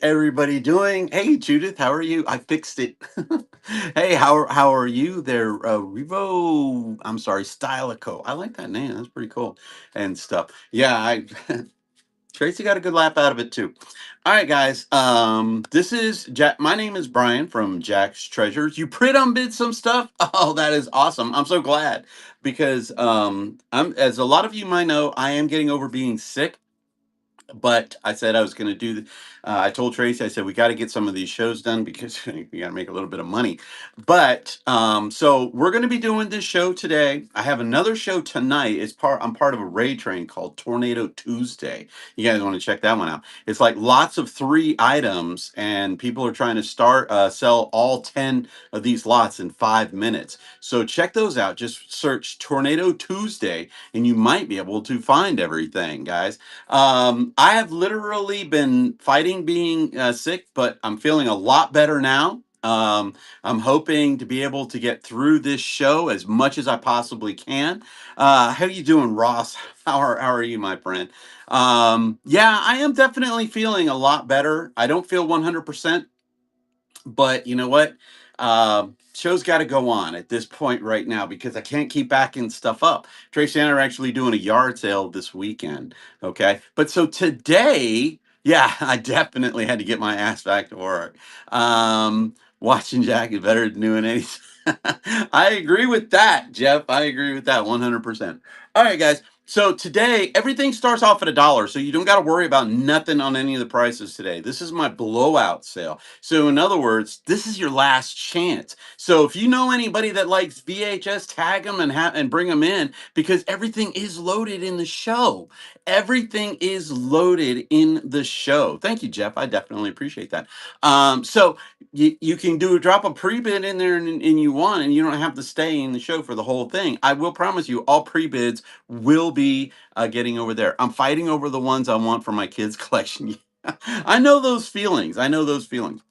everybody doing? Hey, Judith, how are you? I fixed it. Hey, how are you there, Revo? I'm sorry, Stylico. I like that name. That's pretty cool and stuff. Yeah, I Tracy got a good laugh out of it too. All right, guys. This is Jack. My name is Brian from Jack's Treasures. You print on bid some stuff. Oh, that is awesome. I'm so glad because I'm as a lot of you might know, I am getting over being sick, but I said I was going to do. I told Tracy, I said we got to get some of these shows done because we got to make a little bit of money. But so we're going to be doing this show today. I have another show tonight. I'm part of a raid train called Tornado Tuesday. You guys want to check that one out? It's like lots of 3 items, and people are trying to start sell all 10 of these lots in 5 minutes. So check those out. Just search Tornado Tuesday, and you might be able to find everything, guys. I have literally been fighting being sick, but I'm feeling a lot better now. I'm hoping to be able to get through this show as much as I possibly can. How you doing, Ross? How are you, my friend? Yeah, I am definitely feeling a lot better. I don't feel 100%, but you know what? Show's got to go on at this point right now because I can't keep backing stuff up. Tracy and I are actually doing a yard sale this weekend. Okay. But so today, yeah, I definitely had to get my ass back to work. Watching Jack is better than doing anything. I agree with that, Jeff. I agree with that 100%. All right, guys. So today, everything starts off at $1, so you don't got to worry about nothing on any of the prices today. This is my blowout sale. So, in other words, this is your last chance. So, if you know anybody that likes VHS, tag them and bring them in because everything is loaded in the show. Everything is loaded in the show. Thank you, Jeff. I definitely appreciate that. So you can drop a pre-bid in there and you want, and you don't have to stay in the show for the whole thing. I will promise you, all pre-bids will be getting over there. I'm fighting over the ones I want for my kids' collection. I know those feelings. I know those feelings.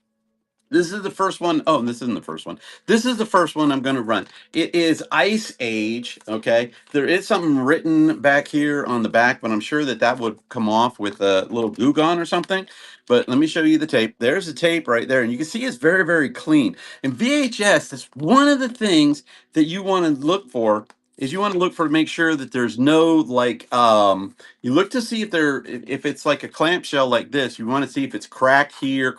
This is the first one. Oh, this isn't the first one. This is the first one I'm going to run. It is Ice Age. Okay. There is something written back here on the back, but I'm sure that would come off with a little glue gun or something. But let me show you the tape. There's the tape right there. And you can see it's very, very clean. And VHS, that's one of the things that you want to look for is you want to look for make sure that there's no like you look to see if it's like a clamshell like this, you want to see if it's crack here,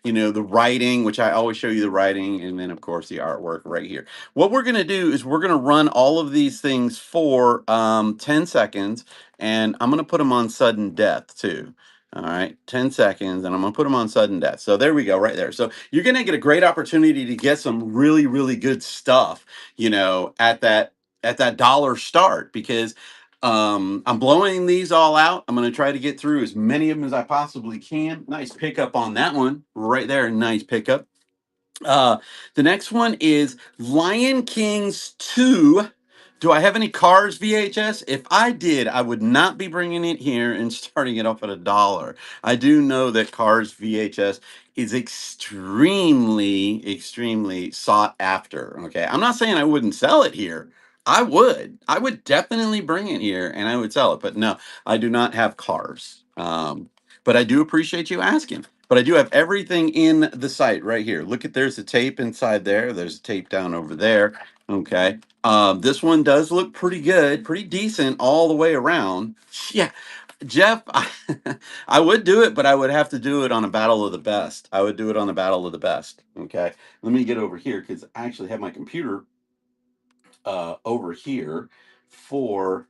the writing, which I always show you the writing, and then of course the artwork right here. What we're going to do is we're going to run all of these things for 10 seconds, and I'm going to put them on sudden death too. All right, 10 seconds, and I'm going to put them on sudden death. So there we go, right there. So you're going to get a great opportunity to get some really, really good stuff, at that dollar start because I'm blowing these all out. I'm going to try to get through as many of them as I possibly can. Nice pickup on that one right there. Nice pickup. Uh, the next one is Lion Kings 2. Do I have any Cars VHS? If I did, I would not be bringing it here and starting it off at $1. I do know that Cars VHS is extremely, extremely sought after. Okay. I'm not saying I wouldn't sell it here. I would. I would definitely bring it here and I would sell it. But no, I do not have Cars. But I do appreciate you asking. But I do have everything in the site right here. Look at there's a tape inside there. There's a tape down over there. Okay. This one does look pretty good, pretty decent all the way around. Yeah, Jeff, I would do it, but I would have to do it on a battle of the best. I would do it on a battle of the best. Okay. Let me get over here because I actually have my computer over here for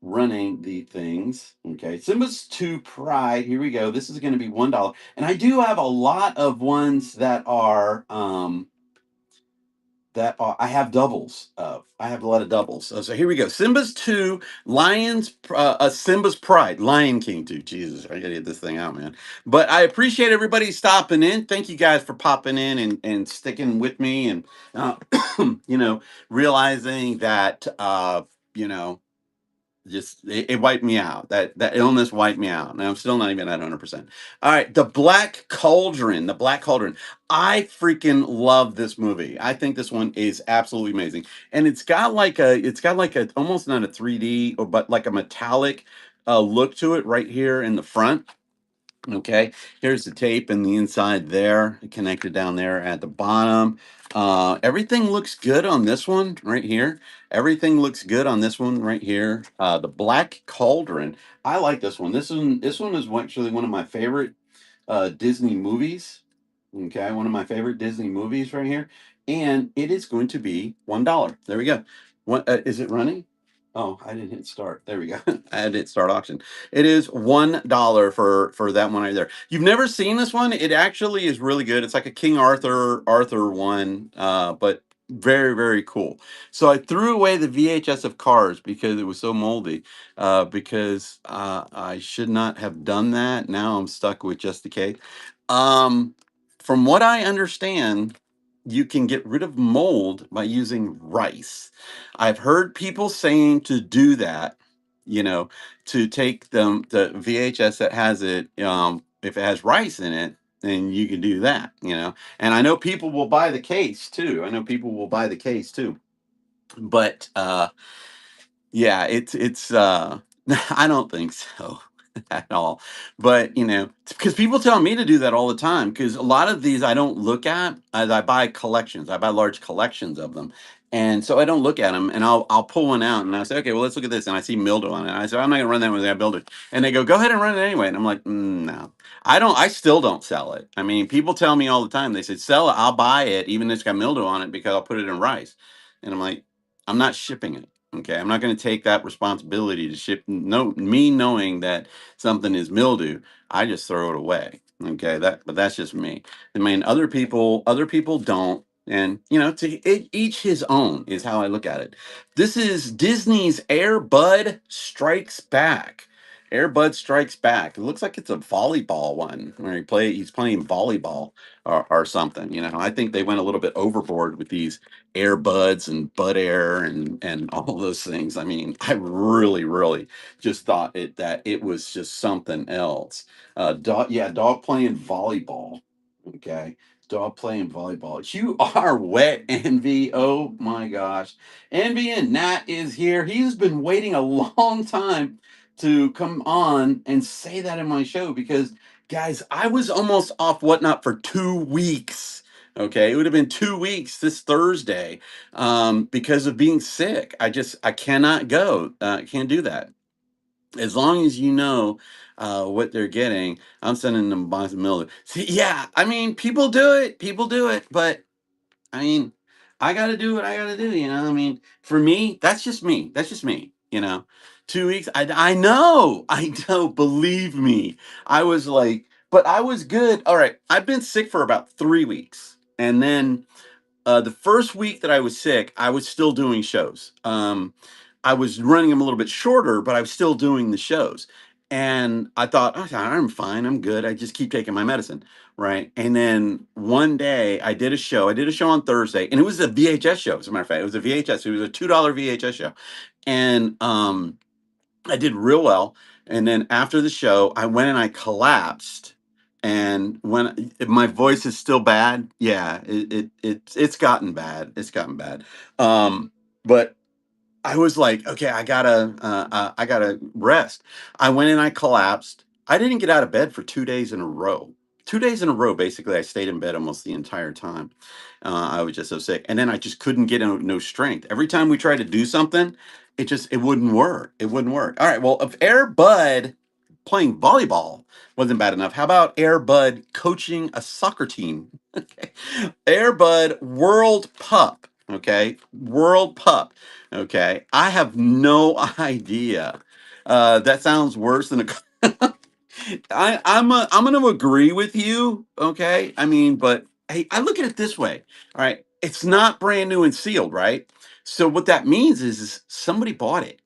running the things. Okay, Simba's 2 Pride. Here we go. This is going to be $1, and I do have a lot of ones that are I have doubles of. I have a lot of doubles. So here we go. Simba's 2, Simba's Pride, Lion King 2. Jesus, I gotta get this thing out, man. But I appreciate everybody stopping in. Thank you guys for popping in and sticking with me and uh, realizing that you know just it wiped me out. That illness wiped me out, and I'm still not even at 100%. All right, the Black Cauldron. The Black Cauldron. I freaking love this movie. I think this one is absolutely amazing, and it's got like a almost not a 3D but like a metallic look to it right here in the front. Okay, here's the tape and the inside there, connected down there at the bottom. Everything looks good on this one right here. Everything looks good on this one right here. The Black Cauldron. I like this one. This one is actually one of my favorite Disney movies. Okay, one of my favorite Disney movies right here, and it is going to be $1. There we go. What is it running? Oh, I didn't hit start. There we go. I had to hit start auction. It is $1 for that one right there. You've never seen this one? It actually is really good. It's like a King Arthur one, but very very cool. So I threw away the VHS of Cars because it was so moldy. Because I should not have done that. Now I'm stuck with just the cake. Um, from what I understand, you can get rid of mold by using rice. I've heard people saying to do that, you know, to take the VHS that has it, if it has rice in it, then you can do that, you know. And I know people will buy the case too. I know people will buy the case too. But yeah, it's I don't think so at all. But, because people tell me to do that all the time because a lot of these I don't look at as I buy collections. I buy large collections of them. And so I don't look at them and I'll pull one out and I say, okay, well, let's look at this. And I see mildew on it. And I say, I'm not gonna run that with that builder. And they go ahead and run it anyway. And I'm like, no, I still don't sell it. I mean, people tell me all the time, they say, sell it, I'll buy it, even if it's got mildew on it, because I'll put it in rice. And I'm like, I'm not shipping it. Okay, I'm not going to take that responsibility to ship. No, me knowing that something is mildew, I just throw it away. Okay, but that's just me. I mean, other people don't, and each his own is how I look at it. This is Disney's Air Bud Strikes Back. Air Bud Strikes Back. It looks like it's a volleyball one where he's playing volleyball or something. I think they went a little bit overboard with these earbuds and bud air and all those things. I mean, I really, really just thought that it was just something else. Dog playing volleyball. Okay. Dog playing volleyball. You are wet, Envy. Oh my gosh. Envy and Nat is here. He's been waiting a long time to come on and say that in my show because, guys, I was almost off Whatnot for 2 weeks. Okay, it would have been 2 weeks this Thursday, because of being sick. I cannot go. Can't do that. As long as you know what they're getting, I'm sending them box of milk. See, yeah, I mean, people do it. People do it, but I mean, I got to do what I got to do. I mean, for me, that's just me. That's just me. 2 weeks. I know. I know. Believe me. I was like, but I was good. All right. I've been sick for about 3 weeks, and then the first week that I was sick, I was still doing shows. I was running them a little bit shorter, but I was still doing the shows. And I thought, okay, I'm fine, I'm good. I just keep taking my medicine, right? And then one day I did a show. I did a show on Thursday, and it was a VHS show. As a matter of fact, it was a VHS. It was a $2 VHS show, and I did real well. And then after the show, I went and I collapsed. And when if my voice is still bad, yeah, it's gotten bad. It's gotten bad. But I was like, okay, I gotta rest. I went and I collapsed. I didn't get out of bed for 2 days in a row. 2 days in a row, basically, I stayed in bed almost the entire time. I was just so sick, and then I just couldn't get no strength. Every time we tried to do something, it wouldn't work. It wouldn't work. All right, well, if Air Bud playing volleyball wasn't bad enough, how about Air Bud coaching a soccer team? Okay, Air Bud World Pup. Okay, World Pup. Okay, I have no idea. That sounds worse than a. I'm going to agree with you. Okay, I mean, but hey, I look at it this way. All right, it's not brand new and sealed, right? So what that means is somebody bought it.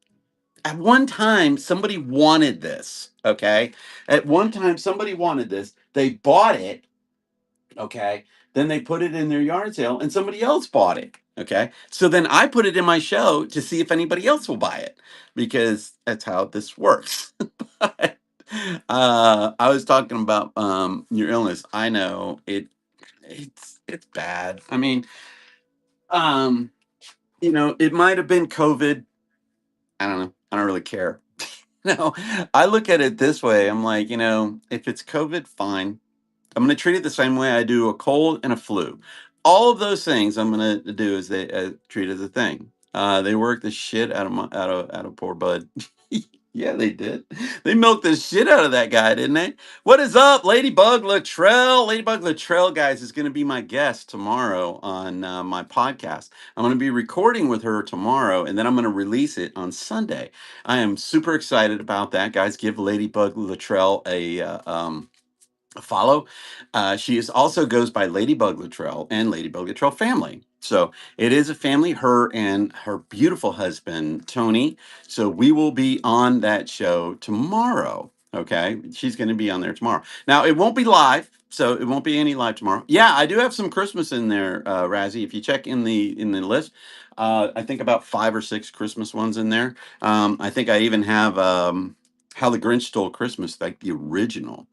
At one time, somebody wanted this. Okay, at one time, somebody wanted this. They bought it. Okay. Then they put it in their yard sale and somebody else bought it. Okay. So then I put it in my show to see if anybody else will buy it because that's how this works. But, I was talking about your illness. I know it's bad. I mean, um, it might have been COVID. I don't know. I don't really care. No, I look at it this way. I'm like, if it's COVID, fine. I'm going to treat it the same way I do a cold and a flu. All of those things I'm going to do is they treat it as a thing. They worked the shit out of out of poor Bud. Yeah, they did. They milked the shit out of that guy, didn't they? What is up, Ladybug Latrell? Ladybug Latrell, guys, is going to be my guest tomorrow on my podcast. I'm going to be recording with her tomorrow, and then I'm going to release it on Sunday. I am super excited about that, guys. Give Ladybug Latrell a follow. She is also goes by Ladybug Latrell and Ladybug Latrell Family. So it is a family, her and her beautiful husband, Tony. So we will be on that show tomorrow. Okay. She's going to be on there tomorrow. Now, it won't be live. So it won't be any live tomorrow. Yeah, I do have some Christmas in there, Razzie. If you check in the list, I think about 5 or 6 Christmas ones in there. I think I even have How the Grinch Stole Christmas, like the original.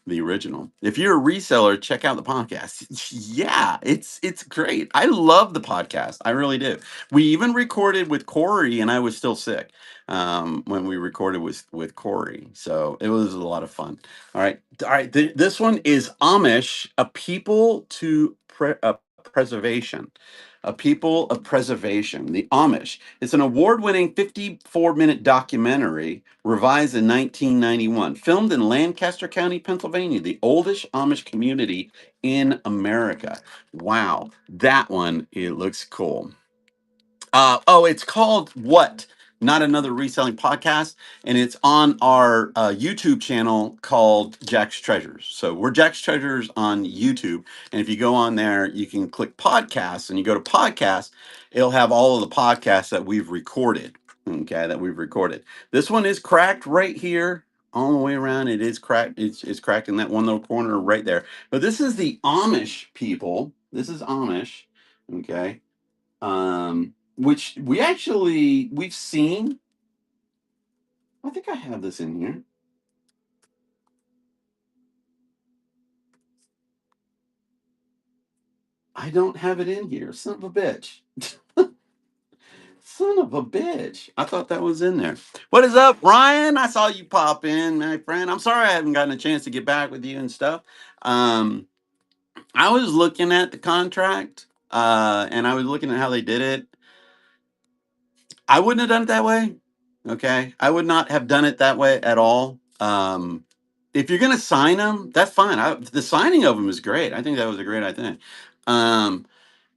If you're a reseller, check out the podcast. Yeah, it's great. I love the podcast. I really do. We even recorded with Corey, and I was still sick when we recorded with Corey. So it was a lot of fun. All right. This one is Amish, a people to preservation. A people of preservation, the Amish. It's an award winning 54-minute documentary revised in 1991, filmed in Lancaster County, Pennsylvania, the oldest Amish community in America. Wow, that one, it looks cool. Oh, it's called What? Not Another Reselling Podcast, and it's on our YouTube channel called Jack's Treasures. So we're Jack's Treasures on YouTube, and if you go on there, you can click podcasts, and you go to podcasts, it'll have all of the podcasts that we've recorded. Okay, that we've recorded. This one is cracked right here, all the way around. It is cracked. It's cracked in that one little corner right there. But this is the Amish people. This is Amish. Okay, which we've seen. I think I have this in here. I don't have it in here. Son of a bitch. Son of a bitch. I thought that was in there. What is up, Ryan? I saw you pop in, my friend. I'm sorry I haven't gotten a chance to get back with you and stuff. Um, I was looking at the contract, and I was looking at how they did it. I wouldn't have done it that way. Okay. I would not have done it that way at all. If you're going to sign them, that's fine. The signing of them is great. I think that was a great idea. Um,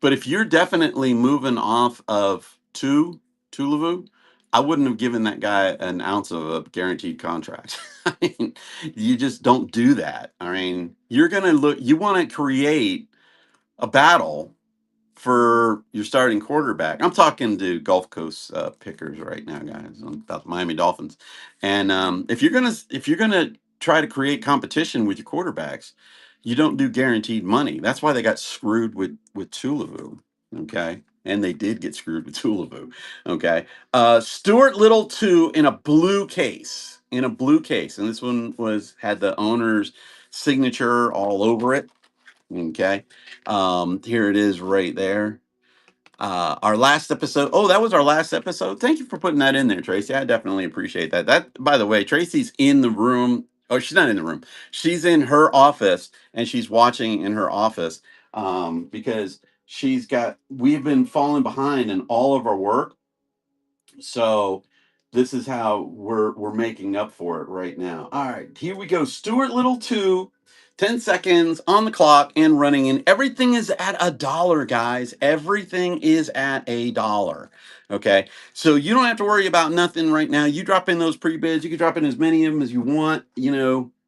but if you're definitely moving off of Tulavu, I wouldn't have given that guy an ounce of a guaranteed contract. I mean, you just don't do that. I mean, you want to create a battle for your starting quarterback. I'm talking to Gulf Coast pickers right now, guys, about the Miami Dolphins. And if you're gonna try to create competition with your quarterbacks, you don't do guaranteed money. That's why they got screwed with Tulavu. Okay. And they did get screwed with Tulavu. Okay. Stuart Little 2 in a blue case. In a blue case. And this one had the owner's signature all over it. Okay. Here it is right there. Our last episode. Oh, that was our last episode. Thank you for putting that in there, Tracy. I definitely appreciate that. That, by the way, Tracy's in the room. Oh, she's not in the room. She's in her office and she's watching in her office because we've been falling behind in all of our work. So this is how we're making up for it right now. All right, here we go. Stuart Little 2, 10 seconds on the clock and running. And everything is at $1, guys. Everything is at $1. Okay. So you don't have to worry about nothing right now. You drop in those pre-bids. You can drop in as many of them as you want.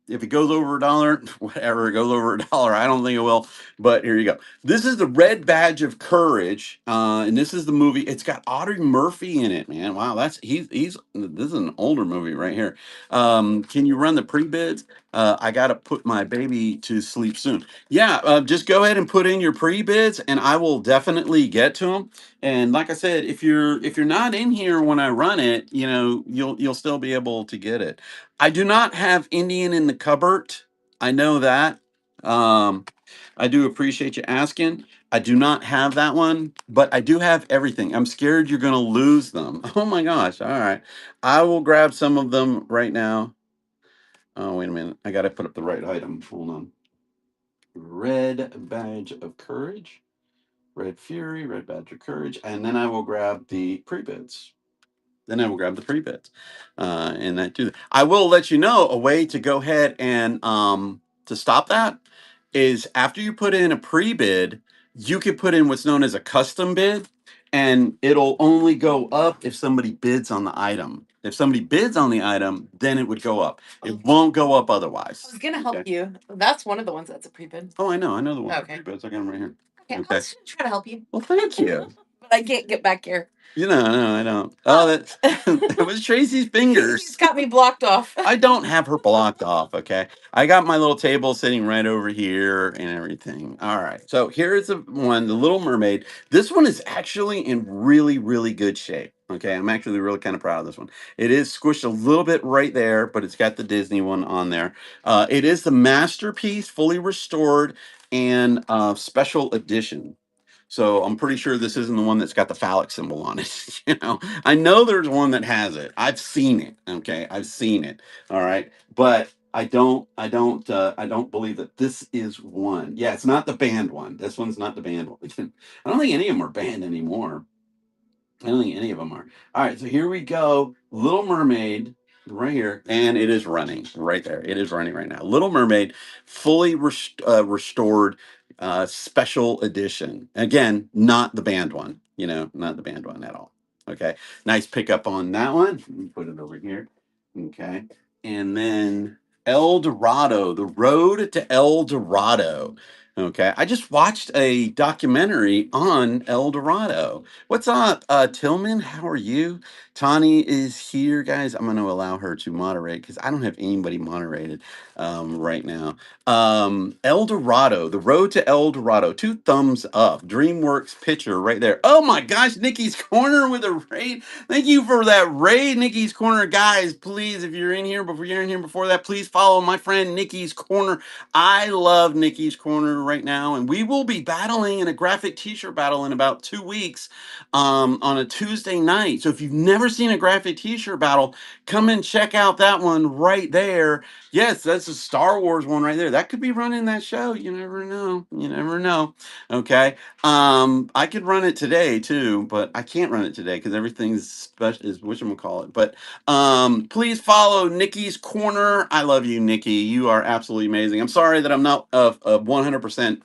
If it goes over $1, whatever, it goes over $1. I don't think it will. But here you go. This is the Red Badge of Courage, and this is the movie. It's got Audrey Murphy in it, man. Wow, he's this is an older movie right here. Can you run the pre-bids? I gotta put my baby to sleep soon. Yeah, just go ahead and put in your pre-bids, and I will definitely get to them. And like I said, if you're not in here when I run it, you'll still be able to get it. I do not have Indian in the cupboard. I know that. I do appreciate you asking. I do not have that one, but I do have everything. I'm scared you're going to lose them. Oh my gosh. All right. I will grab some of them right now. Oh, wait a minute. I got to put up the right item. Hold on. Red badge of courage, red fury, red badge of courage, and then I will grab the pre-bids. Then I will grab the pre-bids, and that too. I will let you know a way to go ahead and to stop that is after you put in a pre-bid, you could put in what's known as a custom bid, and it'll only go up if somebody bids on the item. If somebody bids on the item, then it would go up. It won't go up otherwise. I was gonna help you. That's one of the ones that's a pre-bid. Oh, I know. I know the one for Okay. pre-bids. I got them right here. Okay, Okay. I was gonna try to help you, Well, thank you. but I can't get back here. You know, no, I don't. Oh, that that was Tracy's She's fingers. got me blocked off. I don't have her blocked off, okay? I got my little table sitting right over here and everything. All right. So here's the one, The Little Mermaid. This one is actually in really, really good shape. Okay. I'm actually really kind of proud of this one. It is squished a little bit right there, but it's got the Disney one on there. It is the masterpiece, fully restored and special edition. So I'm pretty sure this isn't the one that's got the phallic symbol on it. You know, I know there's one that has it. I've seen it. Okay, I've seen it. All right, but I don't believe that this is one. Yeah, it's not the banned one. This one's not the banned one. I don't think any of them are banned anymore. I don't think any of them are. All right, so here we go. Little Mermaid right here, and it is running right there. It is running right now. Little Mermaid, fully restored, special edition. Again, not the banned one. You know, not the banned one at all. Okay, nice pickup on that one. Let me put it over here. Okay, and then El Dorado, the road to El Dorado. Okay, I just watched a documentary on El Dorado. What's up, Tillman? How are you? Tani is here, guys. I'm going to allow her to moderate because I don't have anybody moderated right now. El Dorado, the road to El Dorado. Two thumbs up. DreamWorks picture right there. Oh my gosh, Nikki's Corner with a raid. Thank you for that raid, Nikki's Corner, guys. Please, if you're in here before that, please follow my friend Nikki's Corner. I love Nikki's Corner right now, and we will be battling in a graphic T-shirt battle in about 2 weeks on a Tuesday night. So if you've never seen a graphic T-shirt battle, come and check out that one right there. Yes, that's a Star Wars one right there. That could be running that show. You never know. You never know. Okay. I could run it today too, but I can't run it today because everything's special is whatchamacallit. But please follow Nikki's Corner. I love you, Nikki. You are absolutely amazing. I'm sorry that I'm not 100%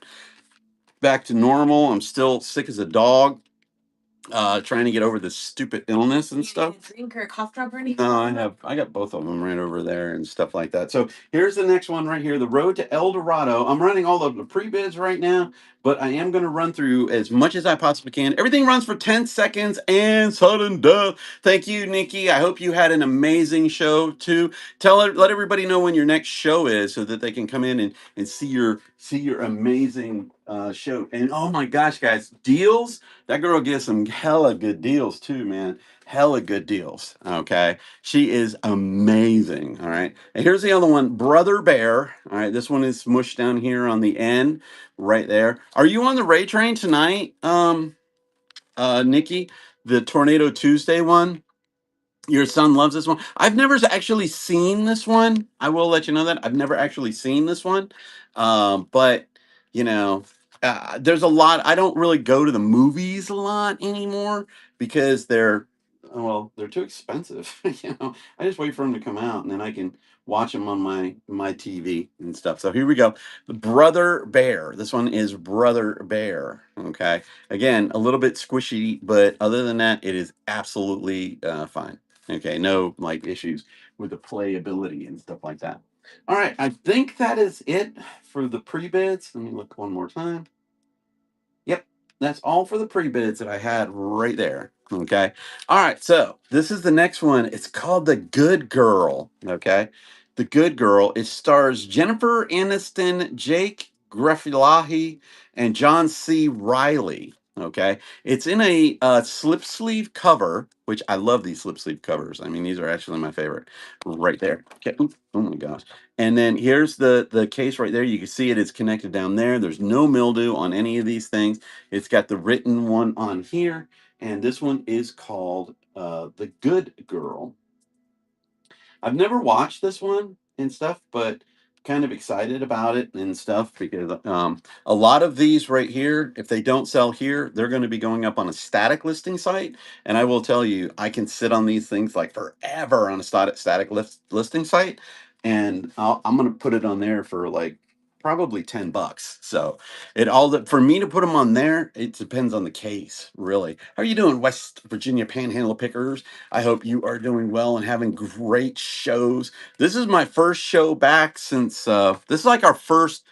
back to normal. I'm still sick as a dog, trying to get over this stupid illness and stuff. Drink or a cough drop or anything? No, I got both of them right over there and stuff like that. So here's the next one right here, the road to El Dorado. I'm running all of the pre-bids right now, but I am going to run through as much as I possibly can. Everything runs for 10 seconds and sudden death. Thank you, Nikki. I hope you had an amazing show too. Let everybody know when your next show is so that they can come in and see your amazing show. And oh my gosh, guys, deals. That girl gives some hella good deals too, man. Hella good deals. Okay. She is amazing. All right. And here's the other one, Brother Bear. All right. This one is smushed down here on the end, right there. Are you on the Ray Train tonight, Nikki? The Tornado Tuesday one? Your son loves this one. I've never actually seen this one. I will let you know that I've never actually seen this one. But you know, there's a lot. I don't really go to the movies a lot anymore because they're too expensive. You know, I just wait for them to come out and then I can watch them on my TV and stuff. So here we go. Brother Bear. This one is Brother Bear. Okay. Again, a little bit squishy, but other than that, it is absolutely fine. Okay, no like issues with the playability and stuff like that. All right, I think that is it for the pre-bids. Let me look one more time. Yep, that's all for the pre-bids that I had right there. Okay. All right, so this is the next one. It's called The Good Girl. Okay. The Good Girl. It stars Jennifer Aniston, Jake Gyllenhaal, and John C. Riley. Okay, it's in a slip sleeve cover, which I love these slip sleeve covers. I mean, these are actually my favorite, right there. Okay. Oop, oh my gosh! And then here's the case right there. You can see it. It's connected down there. There's no mildew on any of these things. It's got the written one on here, and this one is called "The Good Girl." I've never watched this one and stuff, but kind of excited about it and stuff because a lot of these right here, if they don't sell here, they're going to be going up on a static listing site. And I will tell you, I can sit on these things like forever on a listing site, and I'm going to put it on there for like probably $10. So for me to put them on there, it depends on the case, really. How are you doing, West Virginia Panhandle Pickers? I hope you are doing well and having great shows. This is my first show back since this is like our first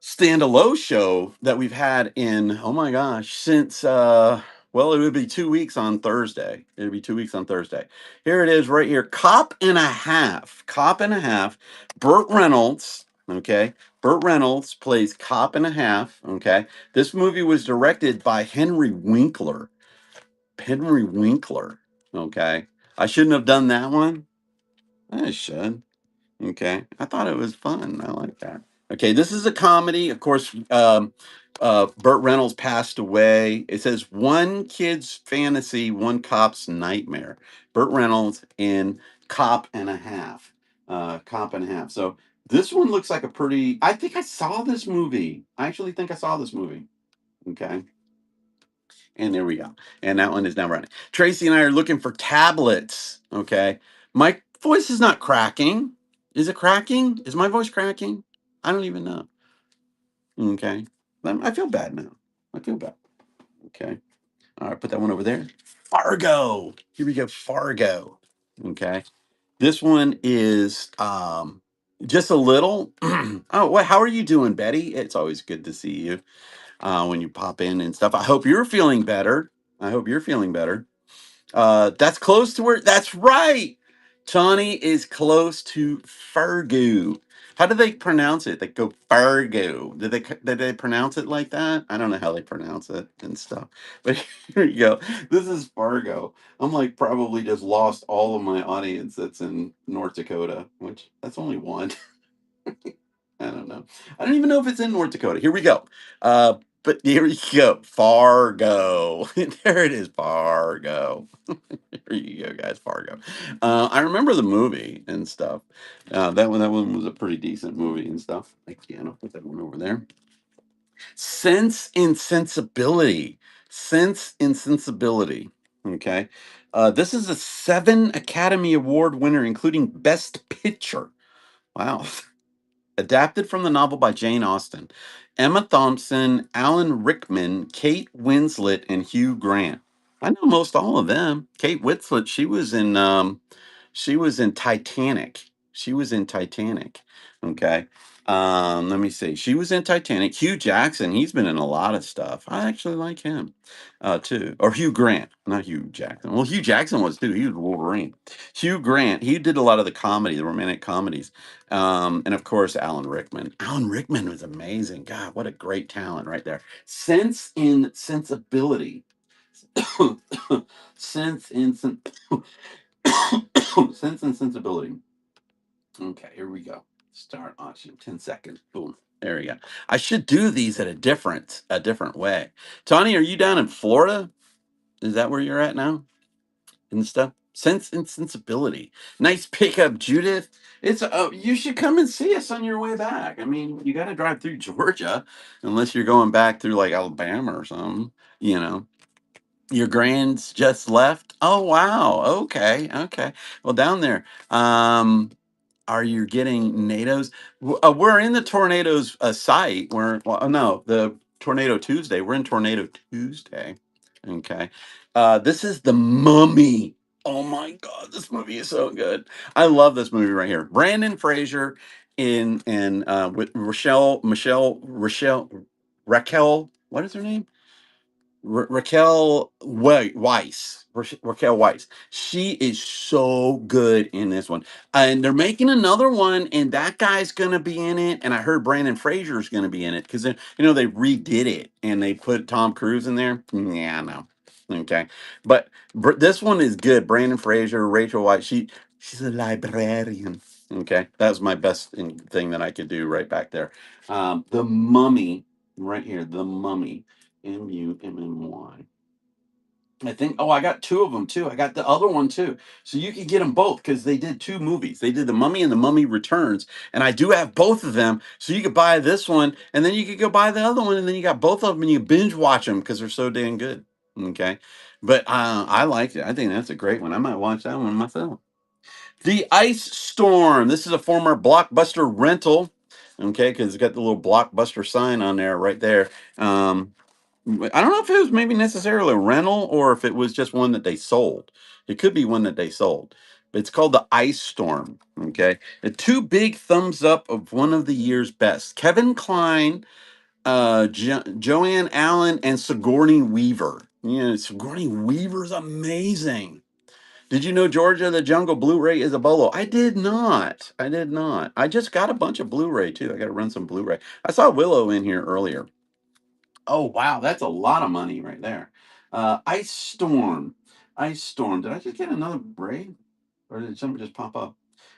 standalone show that we've had in, oh my gosh, since well, it would be 2 weeks on Thursday. It would be 2 weeks on Thursday. Here it is right here. Cop and a Half. Cop and a Half. Burt Reynolds. Okay. Burt Reynolds plays Cop and a Half. Okay. This movie was directed by Henry Winkler. Henry Winkler. Okay. I shouldn't have done that one. I should. Okay. I thought it was fun. I like that. Okay. This is a comedy. Of course, Burt Reynolds passed away. It says one kid's fantasy, one cop's nightmare. Burt Reynolds in Cop and a Half. Cop and a Half. So this one looks like a pretty. I think I saw this movie. I actually think I saw this movie. Okay. And there we go. And that one is now running. Tracy and I are looking for tablets. Okay. My voice is not cracking. Is it cracking? Is my voice cracking? I don't even know. Okay. I feel bad now. I feel bad. Okay. All right. Put that one over there. Fargo. Here we go. Fargo. Okay. This one is just a little. Oh, what? How are you doing, Betty? It's always good to see you when you pop in and stuff. I hope you're feeling better. I hope you're feeling better. That's close to where. That's right. Johnny is close to Fargo. How do they pronounce it? They go Fargo. Did they pronounce it like that? I don't know how they pronounce it and stuff. But here you go. This is Fargo. I'm like probably just lost all of my audience that's in North Dakota, which that's only one. I don't know. I don't even know if it's in North Dakota. Here we go. But here you go. Fargo. There it is. Fargo. There you go, guys. Fargo. I remember the movie and stuff. That one was a pretty decent movie and stuff. Again, I'll put that one over there. Sense and Sensibility. Sense and Sensibility. Okay. This is a 7 Academy Award winner, including Best Picture. Wow. Adapted from the novel by Jane Austen. Emma Thompson, Alan Rickman, Kate Winslet, and Hugh Grant. I know most all of them. Kate Winslet, she was in Titanic. She was in Titanic. Okay. Let me see. She was in Titanic. Hugh Jackson, he's been in a lot of stuff. I actually like him too. Or Hugh Grant, not Hugh Jackson. Well, Hugh Jackson was too. He was Wolverine. Hugh Grant, he did a lot of the comedy, the romantic comedies. And of course, Alan Rickman. Alan Rickman was amazing. God, what a great talent right there. Sense and Sensibility. Sense and Sense and Sensibility. Okay, here we go. Start auction. 10 seconds. Boom. There we go. I should do these at a different way. Tony, are you down in Florida? Is that where you're at now? And stuff. Sense and Sensibility. Nice pickup, Judith. It's you should come and see us on your way back. I mean, you got to drive through Georgia, unless you're going back through like Alabama or something. You know, your grands just left. Oh wow. Okay. Okay. Well, down there. Are you getting NATO's? We're in the tornadoes site. No, the Tornado Tuesday. We're in Tornado Tuesday. Okay. This is The Mummy. Oh my God, this movie is so good. I love this movie right here. Brandon Fraser with Raquel. What is her name? Raquel Weiss. Raquel Weisz. She is so good in this one, and they're making another one, and that guy's gonna be in it. And I heard Brandon Fraser's gonna be in it because they redid it and they put Tom Cruise in there. Yeah, no, okay, but this one is good. Brandon Fraser, Rachel Weisz. She's a librarian. Okay, that was my best thing that I could do right back there. The Mummy, right here. The Mummy, Mummy. I think. Oh, I got two of them too. I got the other one too. So you can get them both because they did two movies. They did The Mummy and The Mummy Returns, and I do have both of them. So you could buy this one, and then you could go buy the other one, and then you got both of them, and you binge watch them because they're so dang good. Okay, but I liked it. I think that's a great one. I might watch that one myself. The Ice Storm. This is a former Blockbuster rental. Okay, because it's got the little Blockbuster sign on there right there. I don't know if it was maybe necessarily a rental or if it was just one that they sold. It could be one that they sold. But it's called the Ice Storm. Okay. The two big thumbs up of one of the year's best. Kevin Kline, Joanne Allen, and Sigourney Weaver. Yeah, Sigourney Weaver's amazing. Did you know Georgia the Jungle Blu-ray is a bolo? I did not. I did not. I just got a bunch of Blu-ray too. I got to run some Blu-ray. I saw Willow in here earlier. Oh wow, that's a lot of money right there. Ice Storm. Ice Storm. Did I just get another braid? Or did something just pop up?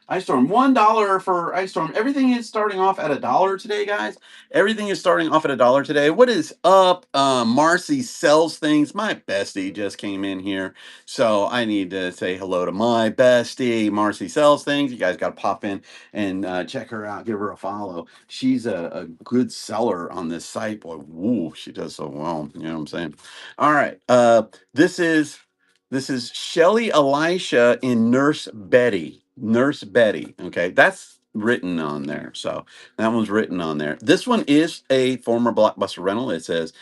Ice Storm. $1 for Ice Storm. Everything is starting off at $1 today, guys. Everything is starting off at $1 today. What is up? Marcy sells things. My bestie just came in here. So I need to say hello to my bestie. Marcy sells things. You guys got to pop in and check her out. Give her a follow. She's a good seller on this site. Boy, woo, she does so well. You know what I'm saying? All right. This is this is Shelly Elisha in Nurse Betty. Nurse Betty. Okay, that's written on there. So that one's written on there. This one is a former Blockbuster rental. It says,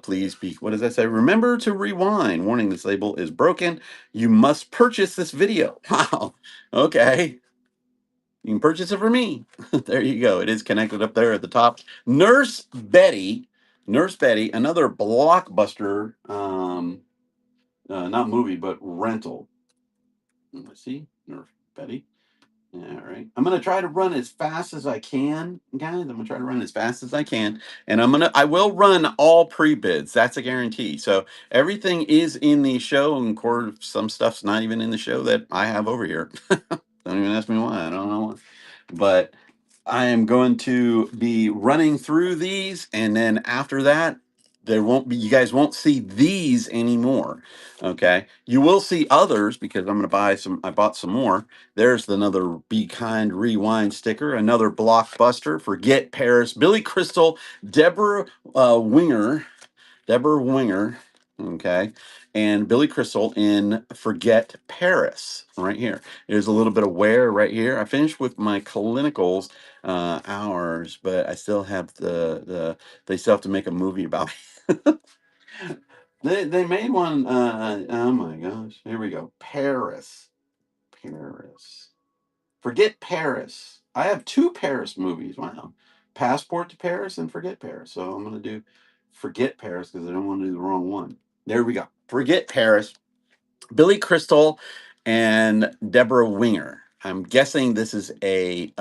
please be, what does that say? Remember to rewind. Warning, this label is broken. You must purchase this video. Wow. Okay. You can purchase it for me. There you go. It is connected up there at the top. Nurse Betty. Nurse Betty, another Blockbuster not movie, but rental. Let's see, Nerf Betty. All right. I'm gonna try to run as fast as I can, guys. I'm gonna try to run as fast as I can, and I will run all pre-bids. That's a guarantee. So everything is in the show, and of course, some stuff's not even in the show that I have over here. Don't even ask me why. I don't know why. But I am going to be running through these, and then after that, there won't be, you guys won't see these anymore. Okay. You will see others because I'm going to buy some, I bought some more. There's another Be Kind Rewind sticker, another Blockbuster, Forget Paris, Billy Crystal, Deborah Winger, Deborah Winger, okay, and Billy Crystal in Forget Paris, right here. There's a little bit of wear right here. I finished with my clinicals hours, but I still have they still have to make a movie about it. They made one. Oh my gosh! Here we go. Paris, Paris. Forget Paris. I have two Paris movies. Wow. Passport to Paris and Forget Paris. So I'm gonna do Forget Paris because I don't want to do the wrong one. There we go. Forget Paris. Billy Crystal and Deborah Winger. I'm guessing this is a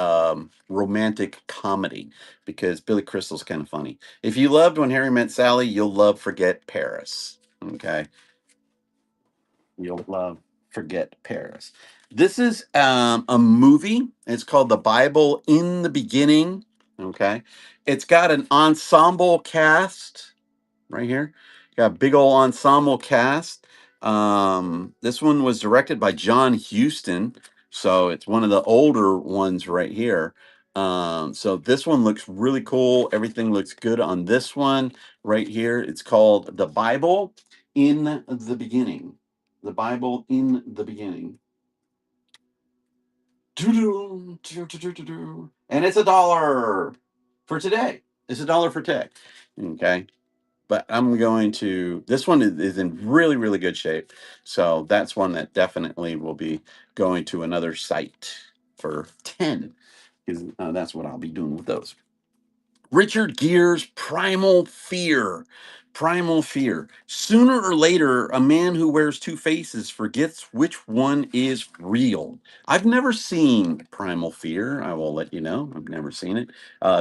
romantic comedy because Billy Crystal's kind of funny. If you loved When Harry Met Sally, you'll love Forget Paris. Okay. You'll love Forget Paris. This is a movie. It's called The Bible in the Beginning. Okay. It's got an ensemble cast right here. Got a big old ensemble cast. This one was directed by John Huston. So it's one of the older ones right here. So this one looks really cool. Everything looks good on this one right here. It's called The Bible in the Beginning. The Bible in the Beginning. And it's $1 for today. It's $1 for today. Okay. But I'm going to, this one is in really, really good shape. So that's one that definitely will be going to another site for 10 because that's what I'll be doing with those. Richard Gere's Primal Fear. Primal Fear. Sooner or later, a man who wears two faces forgets which one is real. I've never seen Primal Fear. I will let you know. I've never seen it.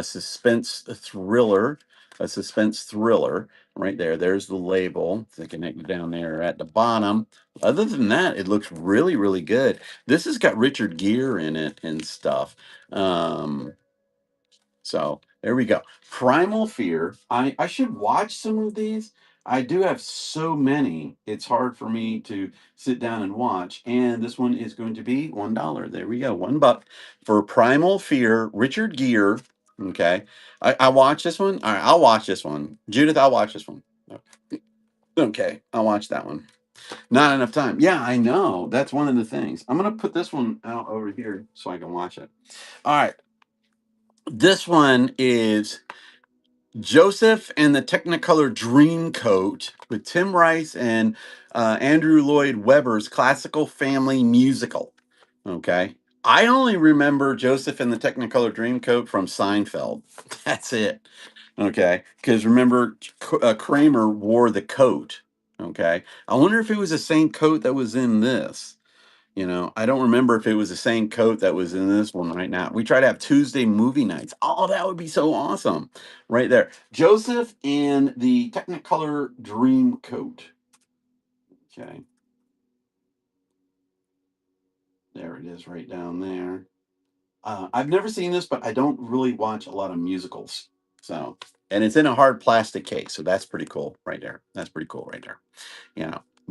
Suspense thriller. A suspense thriller. Right there. There's the label. It's connected down there at the bottom. Other than that, it looks really, really good. This has got Richard Gere in it and stuff. So there we go. Primal Fear. I should watch some of these. I do have so many. It's hard for me to sit down and watch. And this one is going to be $1. There we go. $1 for Primal Fear. Richard Gere. Okay. I watch this one. All right. I'll watch this one. Judith, I'll watch this one. Okay. I'll watch that one. Not enough time. Yeah, I know. That's one of the things. I'm going to put this one out over here so I can watch it. All right. This one is Joseph and the Technicolor Dreamcoat with Tim Rice and Andrew Lloyd Webber's classical family musical. Okay. I only remember Joseph and the Technicolor Dreamcoat from Seinfeld. That's it. Okay. Because remember, Kramer wore the coat. Okay. I wonder if it was the same coat that was in this. I don't remember if it was the same coat that was in this one right now. We try to have Tuesday movie nights. Oh, that would be so awesome. Right there. Joseph and the Technicolor Dream Coat. Okay. There it is right down there. I've never seen this, but I don't really watch a lot of musicals. So, and it's in a hard plastic case. So that's pretty cool right there. That's pretty cool right there.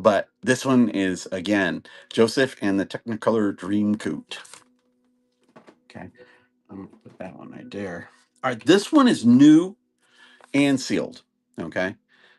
But this one is, again, Joseph and the Technicolor Dream Coat. Okay. I'm gonna put that one right there. All right, this one is new and sealed. Okay.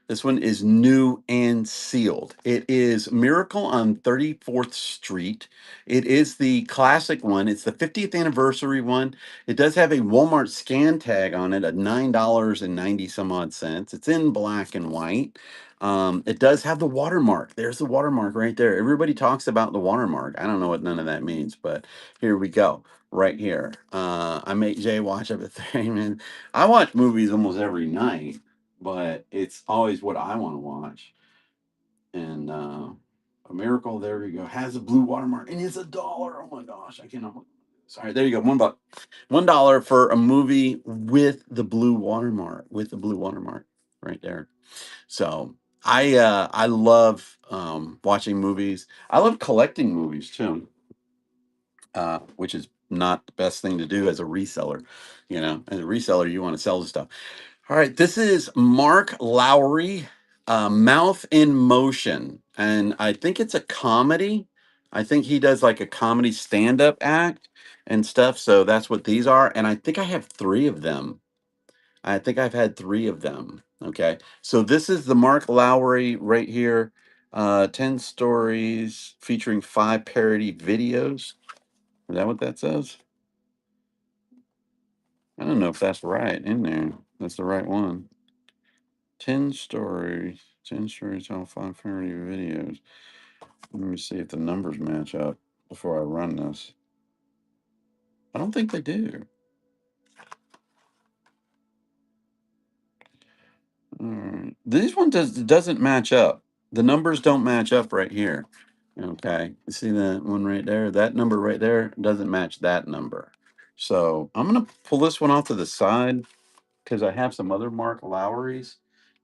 This one is new and sealed. It is Miracle on 34th Street. It is the classic one. It's the 50th anniversary one. It does have a Walmart scan tag on it at $9.90 some odd cents. It's in black and white. It does have the watermark. There's the watermark right there. Everybody talks about the watermark. I don't know what none of that means, but here we go. Right here. I make Jay watch everything, and I watch movies almost every night, but it's always what I want to watch. And A Miracle, there we go, has a blue watermark, and it's $1. Oh my gosh, I cannot. Sorry, there you go, $1. $1 for a movie with the blue watermark, right there. So I love watching movies. I love collecting movies too, which is not the best thing to do as a reseller. As a reseller, you want to sell the stuff. All right, this is Mark Lowry, Mouth in Motion, and I think it's a comedy. I think he does like a comedy stand-up act and stuff. So that's what these are, and I think I have three of them. I think I've had three of them. Okay, so this is the Mark Lowry right here. 10 stories featuring 5 parody videos. Is that what that says? I don't know if that's right in there. That's the right one. 10 stories. 10 stories on 5 parody videos. Let me see if the numbers match up before I run this. I don't think they do. All right. This one doesn't match up. The numbers don't match up right here. Okay. You see that one right there? That number right there doesn't match that number. So I'm gonna pull this one off to the side because I have some other Mark Lowry's,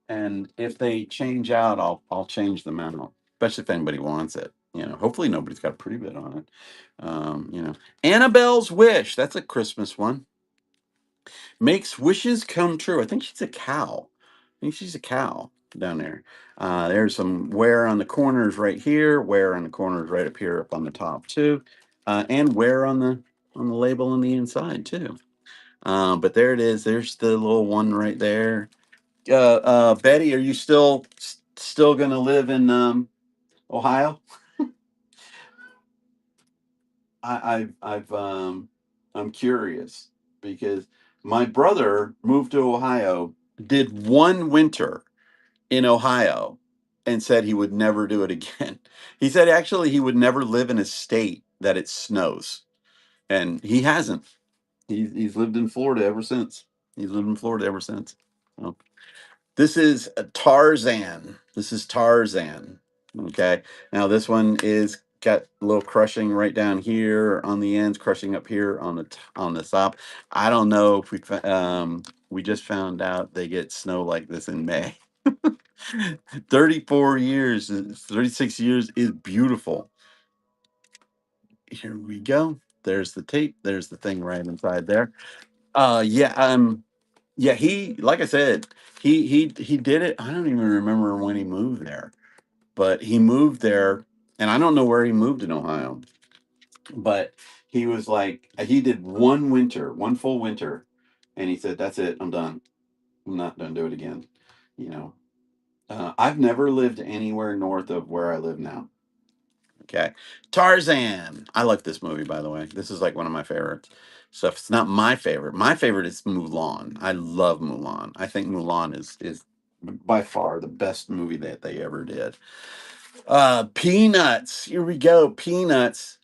and if they change out, I'll change them out, especially if anybody wants it. Hopefully nobody's got a pre-bid on it. Annabelle's Wish. That's a Christmas one. Makes wishes come true. I think she's a cow. I think she's a cow down there. There's some wear on the corners right here, wear on the corners right up here, up on the top too, and wear on the label on the inside too. But there it is. There's the little one right there. Betty, are you still gonna live in Ohio? I'm curious because my brother moved to Ohio, did one winter in Ohio, and said he would never do it again. He said actually he would never live in a state that it snows, and he hasn't. He's lived in Florida ever since. He's lived in Florida ever since. So, this is a Tarzan. This is Tarzan. Okay. Now this one is got a little crushing right down here on the ends, crushing up here on on the top. I don't know if we just found out they get snow like this in May. 34 years, 36 years is beautiful. Here we go. There's the tape. There's the thing right inside there. Yeah, yeah, he like I said, he did it. I don't even remember when he moved there, but he moved there, and I don't know where he moved in Ohio, but he was like he did one winter, one full winter, and he said, "That's it. I'm done. I'm not gonna do it again." You know, I've never lived anywhere north of where I live now. Okay. Tarzan. I like this movie, by the way. This is like one of my favorites. So if it's not my favorite, my favorite is Mulan. I love Mulan. I think Mulan is by far the best movie that they ever did. Peanuts. Here we go. Peanuts.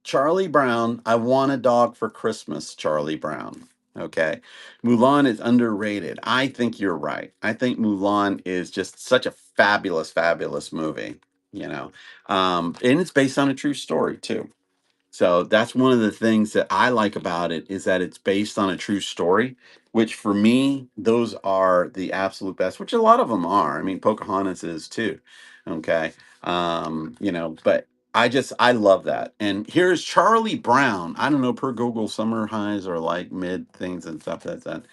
Charlie Brown. I want a dog for Christmas, Charlie Brown. Okay. Mulan is underrated. I think you're right. I think Mulan is just such a fabulous, fabulous movie, you know. And it's based on a true story too. So that's one of the things that I like about it is that it's based on a true story, which for me, those are the absolute best, which a lot of them are. I mean, Pocahontas is too. Okay. You know, but I love that. And here's Charlie Brown. I don't know, per Google, summer highs are like mid things and stuff. That.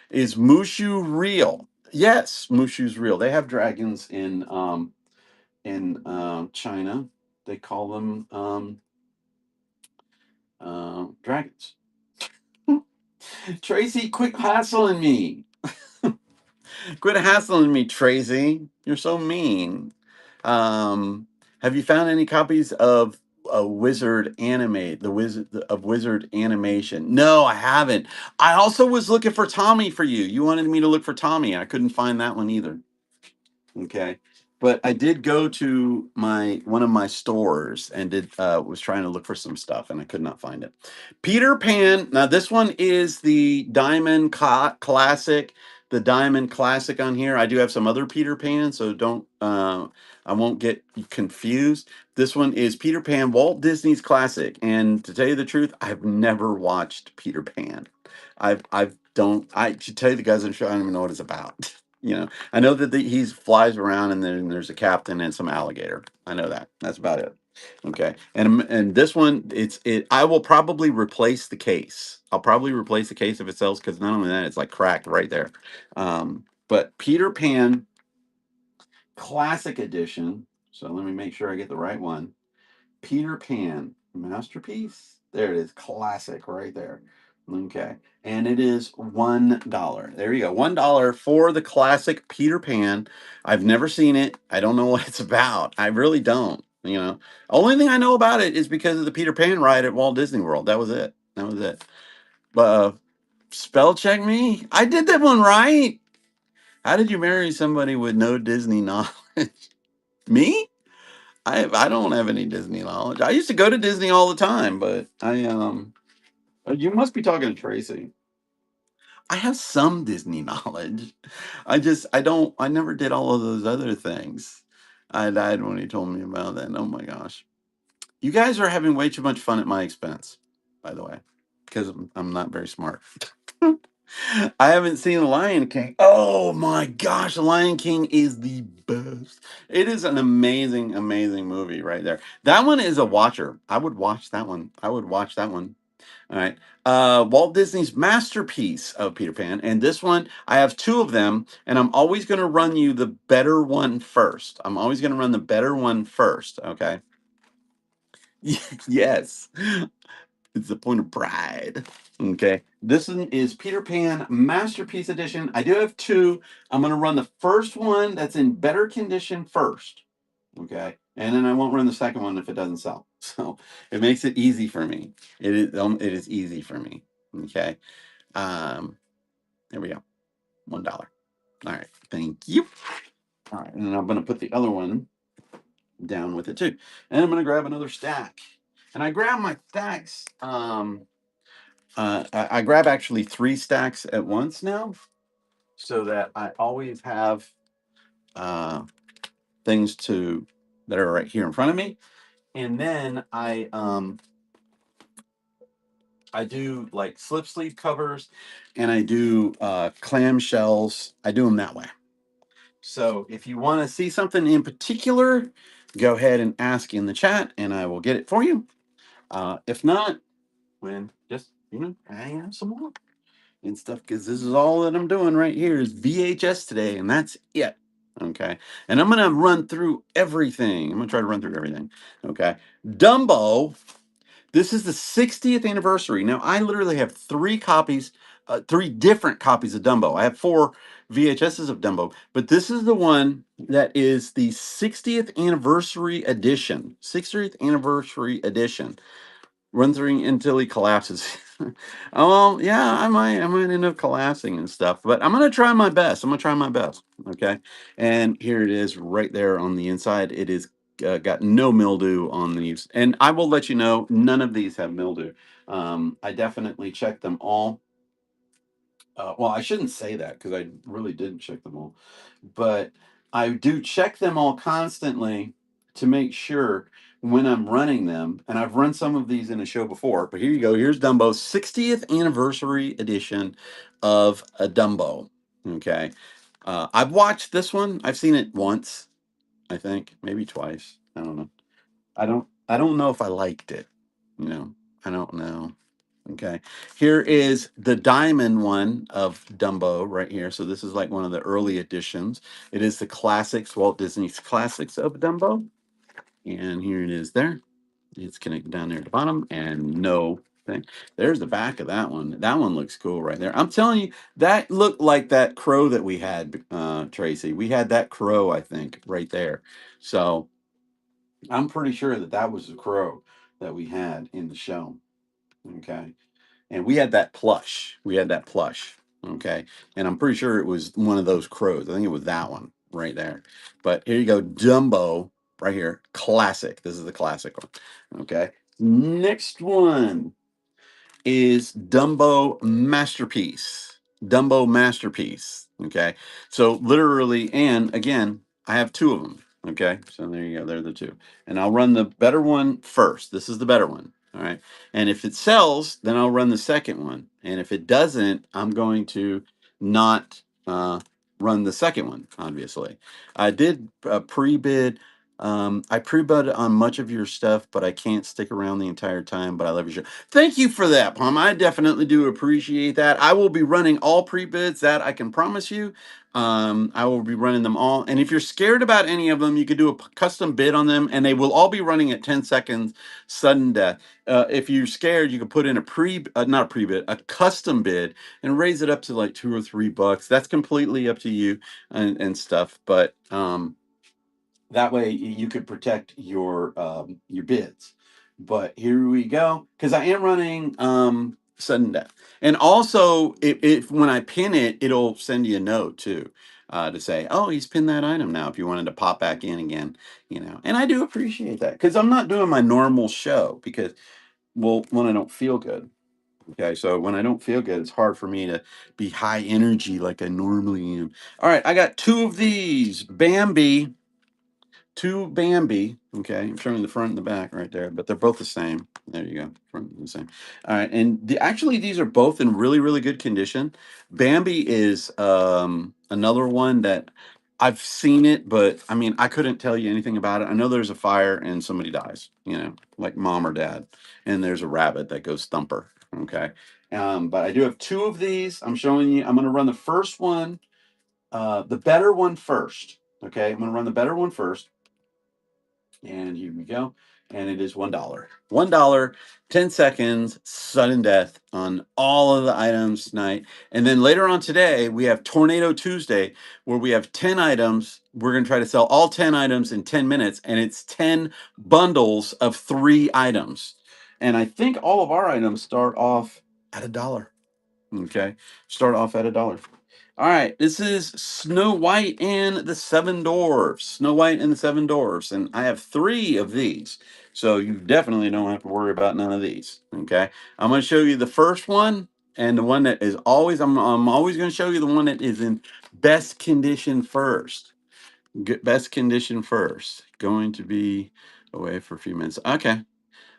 Is Mushu real? Yes, Mushu's real. They have dragons in China. They call them dragons. Tracy, quit hassling me. Quit hassling me, Tracy. You're so mean. Have you found any copies of Wizard Animate, the Wizard of Wizard Animation? No, I haven't. I also was looking for Tommy for you. You wanted me to look for Tommy. I couldn't find that one either. Okay. But I did go to my one of my stores and did was trying to look for some stuff and I could not find it. Peter Pan. Now this one is the Diamond Classic, the Diamond Classic on here. I do have some other Peter Pan, so don't I won't get confused. This one is Peter Pan, Walt Disney's classic. And to tell you the truth, I've never watched Peter Pan. I've don't I should tell you the guys on the show, I don't even know what it's about. You know, I know that he flies around and then there's a captain and some alligator. I know that. That's about it. Okay. And this one, I will probably replace the case. I'll probably replace the case if it sells because not only that, it's like cracked right there. But Peter Pan Classic Edition. So let me make sure I get the right one. Peter Pan masterpiece. There it is, classic right there. Okay, and it is $1. There you go, $1 for the classic Peter Pan. I've never seen it. I don't know what it's about. I really don't. You know, only thing I know about it is because of the Peter Pan ride at Walt Disney World. That was it. That was it. But spell check me. I did that one right. How did you marry somebody with no Disney knowledge? Me? I don't have any Disney knowledge. I used to go to Disney all the time, but you must be talking to Tracy. I have some Disney knowledge. I never did all of those other things. I died when he told me about that. Oh my gosh. You guys are having way too much fun at my expense, by the way, because I'm not very smart. I haven't seen The Lion King. Oh my gosh, The Lion King is the best. It is an amazing, amazing movie right there. That one is a watcher. I would watch that one. I would watch that one. All right. Walt Disney's masterpiece of Peter Pan. And this one, I have two of them, and I'm always going to run you the better one first. I'm always going to run the better one first. Okay. Yes. It's the point of pride. Okay. This one is Peter Pan Masterpiece Edition. I do have two. I'm going to run the first one that's in better condition first. Okay. And then I won't run the second one if it doesn't sell. So it makes it easy for me. It is easy for me. Okay. Um, there we go. $1. All right. Thank you. All right. And then I'm going to put the other one down with it too. And I'm going to grab another stack. And I grab my stacks. I grab actually 3 stacks at once now, so that I always have uh, things to that are right here in front of me, and then I do like slip sleeve covers, and I do clam shells. I do them that way. So if you want to see something in particular, go ahead and ask in the chat, and I will get it for you. If not, when just I have some more and stuff, because this is all that I'm doing right here is VHS today, and that's it. Okay, and I'm gonna run through everything. I'm gonna try to run through everything. Okay, Dumbo, this is the 60th anniversary. Now, I literally have 3 copies, 3 different copies of Dumbo. I have 4 VHSs of Dumbo, but this is the one that is the 60th anniversary edition. 60th anniversary edition. Run through until he collapses. Oh, well, yeah, I might end up collapsing and stuff, but I'm gonna try my best. I'm gonna try my best. Okay, and here it is, right there on the inside. It is got no mildew on these, and I will let you know, none of these have mildew. I definitely checked them all. Well, I shouldn't say that because I really didn't check them all, but I do check them all constantly to make sure when I'm running them. And I've run some of these in a show before, but here you go. Here's Dumbo's 60th anniversary edition of a Dumbo. Okay. I've watched this one. I've seen it once, I think, maybe twice. I don't know. I don't know if I liked it. You know, I don't know. Okay. Here is the diamond one of Dumbo right here. So this is like one of the early editions. It is the classics, Walt Disney's classics of Dumbo. And here it is there. It's connected down there at the bottom, and no thing. There's the back of that one. That one looks cool right there. I'm telling you, that looked like that crow that we had, Tracy. We had that crow, I think, right there. So I'm pretty sure that that was the crow that we had in the show. Okay. And we had that plush. We had that plush. Okay. And I'm pretty sure it was one of those crows. I think it was that one right there. But here you go, Dumbo right here. Classic. This is the classic one. Okay. Next one is Dumbo Masterpiece. Dumbo Masterpiece. Okay. So literally, and again, I have 2 of them. Okay. So there you go. They're the 2. And I'll run the better one first. This is the better one. All right. And if it sells, then I'll run the second one. And if it doesn't, I'm going to not run the second one, obviously. I did pre-bid. I pre-bid on much of your stuff, but I can't stick around the entire time. But I love your show. Thank you for that, Palm. I definitely do appreciate that. I will be running all pre-bids, that I can promise you. I will be running them all. And if you're scared about any of them, you could do a custom bid on them, and they will all be running at 10 seconds sudden death. If you're scared, you can put in not a pre-bid, a custom bid, and raise it up to like $2 or $3. That's completely up to you and stuff. But that way you could protect your bids. But here we go, because I am running sudden death, and also if when I pin it, it'll send you a note too, to say, oh, he's pinned that item now, if you wanted to pop back in again. And I do appreciate that, because I'm not doing my normal show, because, well, when I don't feel good. Okay, so when I don't feel good, it's hard for me to be high energy like I normally am. All right, I got 2 of these Bambi, 2 Bambi. Okay, I'm showing the front and the back right there, but they're both the same. There you go, front and the same. All right, and actually these are both in really, really good condition. Bambi is another one that I've seen it, but I mean, I couldn't tell you anything about it. I know there's a fire and somebody dies, like mom or dad, and there's a rabbit that goes thumper. Okay, but I do have 2 of these. I'm showing you. I'm going to run the first one, the better one first. Okay, I'm going to run the better one first. And here we go. And it is $1. $1, 10 seconds, sudden death on all of the items tonight. And then later on today, we have Tornado Tuesday, where we have 10 items. We're going to try to sell all 10 items in 10 minutes. And it's 10 bundles of 3 items. And I think all of our items start off at $1. Okay. Start off at $1. All right, this is Snow White and the Seven Dwarfs. Snow White and the Seven Dwarfs, and I have 3 of these. So you definitely don't have to worry about none of these. Okay. I'm going to show you the first one, and the one that is always, I'm always going to show you the one that is in best condition first. Best condition first. Going to be away for a few minutes. Okay.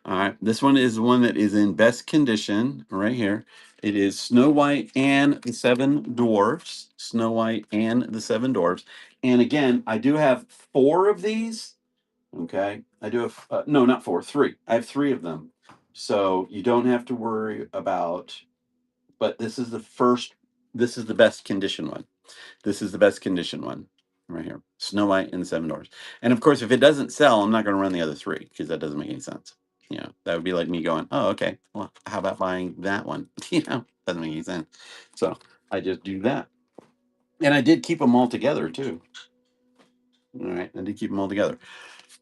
All right. This one is the one that is in best condition right here. It is Snow White and the Seven Dwarfs. Snow White and the Seven Dwarfs. And again, I do have four of these. Okay. I do have, no, not four, three. I have three of them. So you don't have to worry about, but this is the first, this is the best condition one. This is the best condition one right here. Snow White and the Seven Dwarfs. And of course, if it doesn't sell, I'm not going to run the other three because that doesn't make any sense. You know, that would be like me going, oh, okay, well, how about buying that one? You know, doesn't make any sense. So I just do that. And I did keep them all together too. All right, I did keep them all together.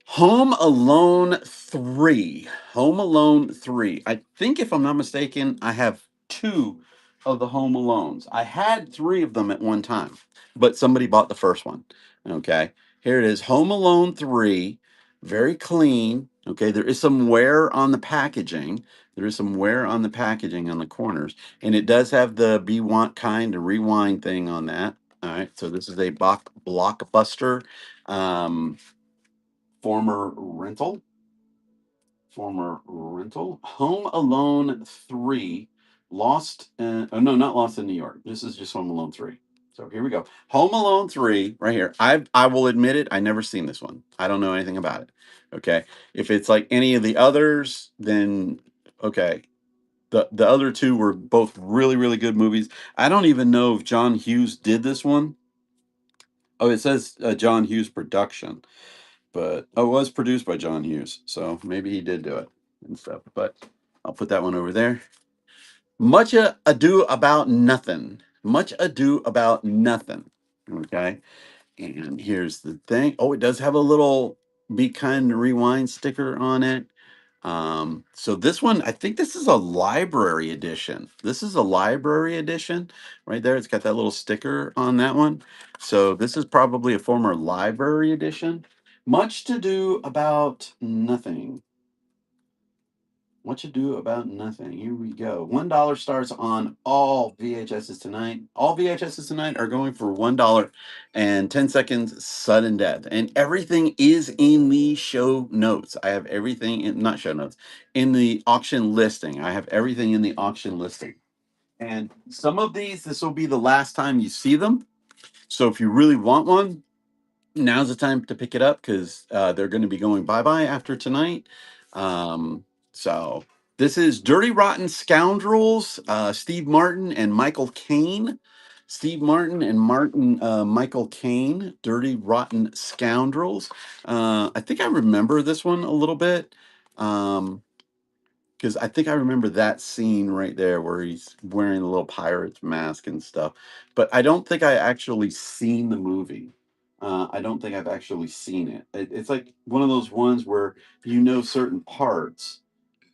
Home Alone 3. Home Alone 3. I think, if I'm not mistaken, I have two of the Home Alones. I had three of them at one time, but somebody bought the first one. Okay. Here it is, Home Alone 3. Very clean. Okay. There is some wear on the packaging. There is some wear on the packaging on the corners. And it does have the be want kind to rewind thing on that. All right. So this is a blockbuster. Um, former rental. Former rental. Home Alone 3. Lost. Oh, no, not Lost in New York. This is just Home Alone 3. So here we go. Home Alone 3, right here. I will admit it, I never seen this one. I don't know anything about it. Okay. If it's like any of the others, then okay. The other two were both really, really good movies. I don't even know if John Hughes did this one. Oh, it says John Hughes production. But oh, it was produced by John Hughes, so maybe he did do it and stuff. But I'll put that one over there. Much ado about nothing. Much ado about nothing. Okay, and here's the thing. Oh, it does have a little "Be Kind to Rewind" sticker on it. So this one, I think this is a library edition. This is a library edition right there. It's got that little sticker on that one. So this is probably a former library edition. Much to do about nothing. What you do about nothing. Here we go. $1 starts on all VHSs tonight. All VHSs tonight are going for $1 and 10 seconds sudden death. And everything is in the show notes. I have everything in, not show notes, in the auction listing. I have everything in the auction listing. And some of these, this will be the last time you see them. So if you really want one, now's the time to pick it up because they're going to be going bye-bye after tonight. So this is Dirty Rotten Scoundrels, Steve Martin and Michael Caine. Steve Martin and Michael Caine, Dirty Rotten Scoundrels. I think I remember this one a little bit. Because I think I remember that scene right there where he's wearing the little pirate's mask and stuff. But I don't think I actually seen the movie. I don't think I've actually seen it. It's like one of those ones where you know certain parts,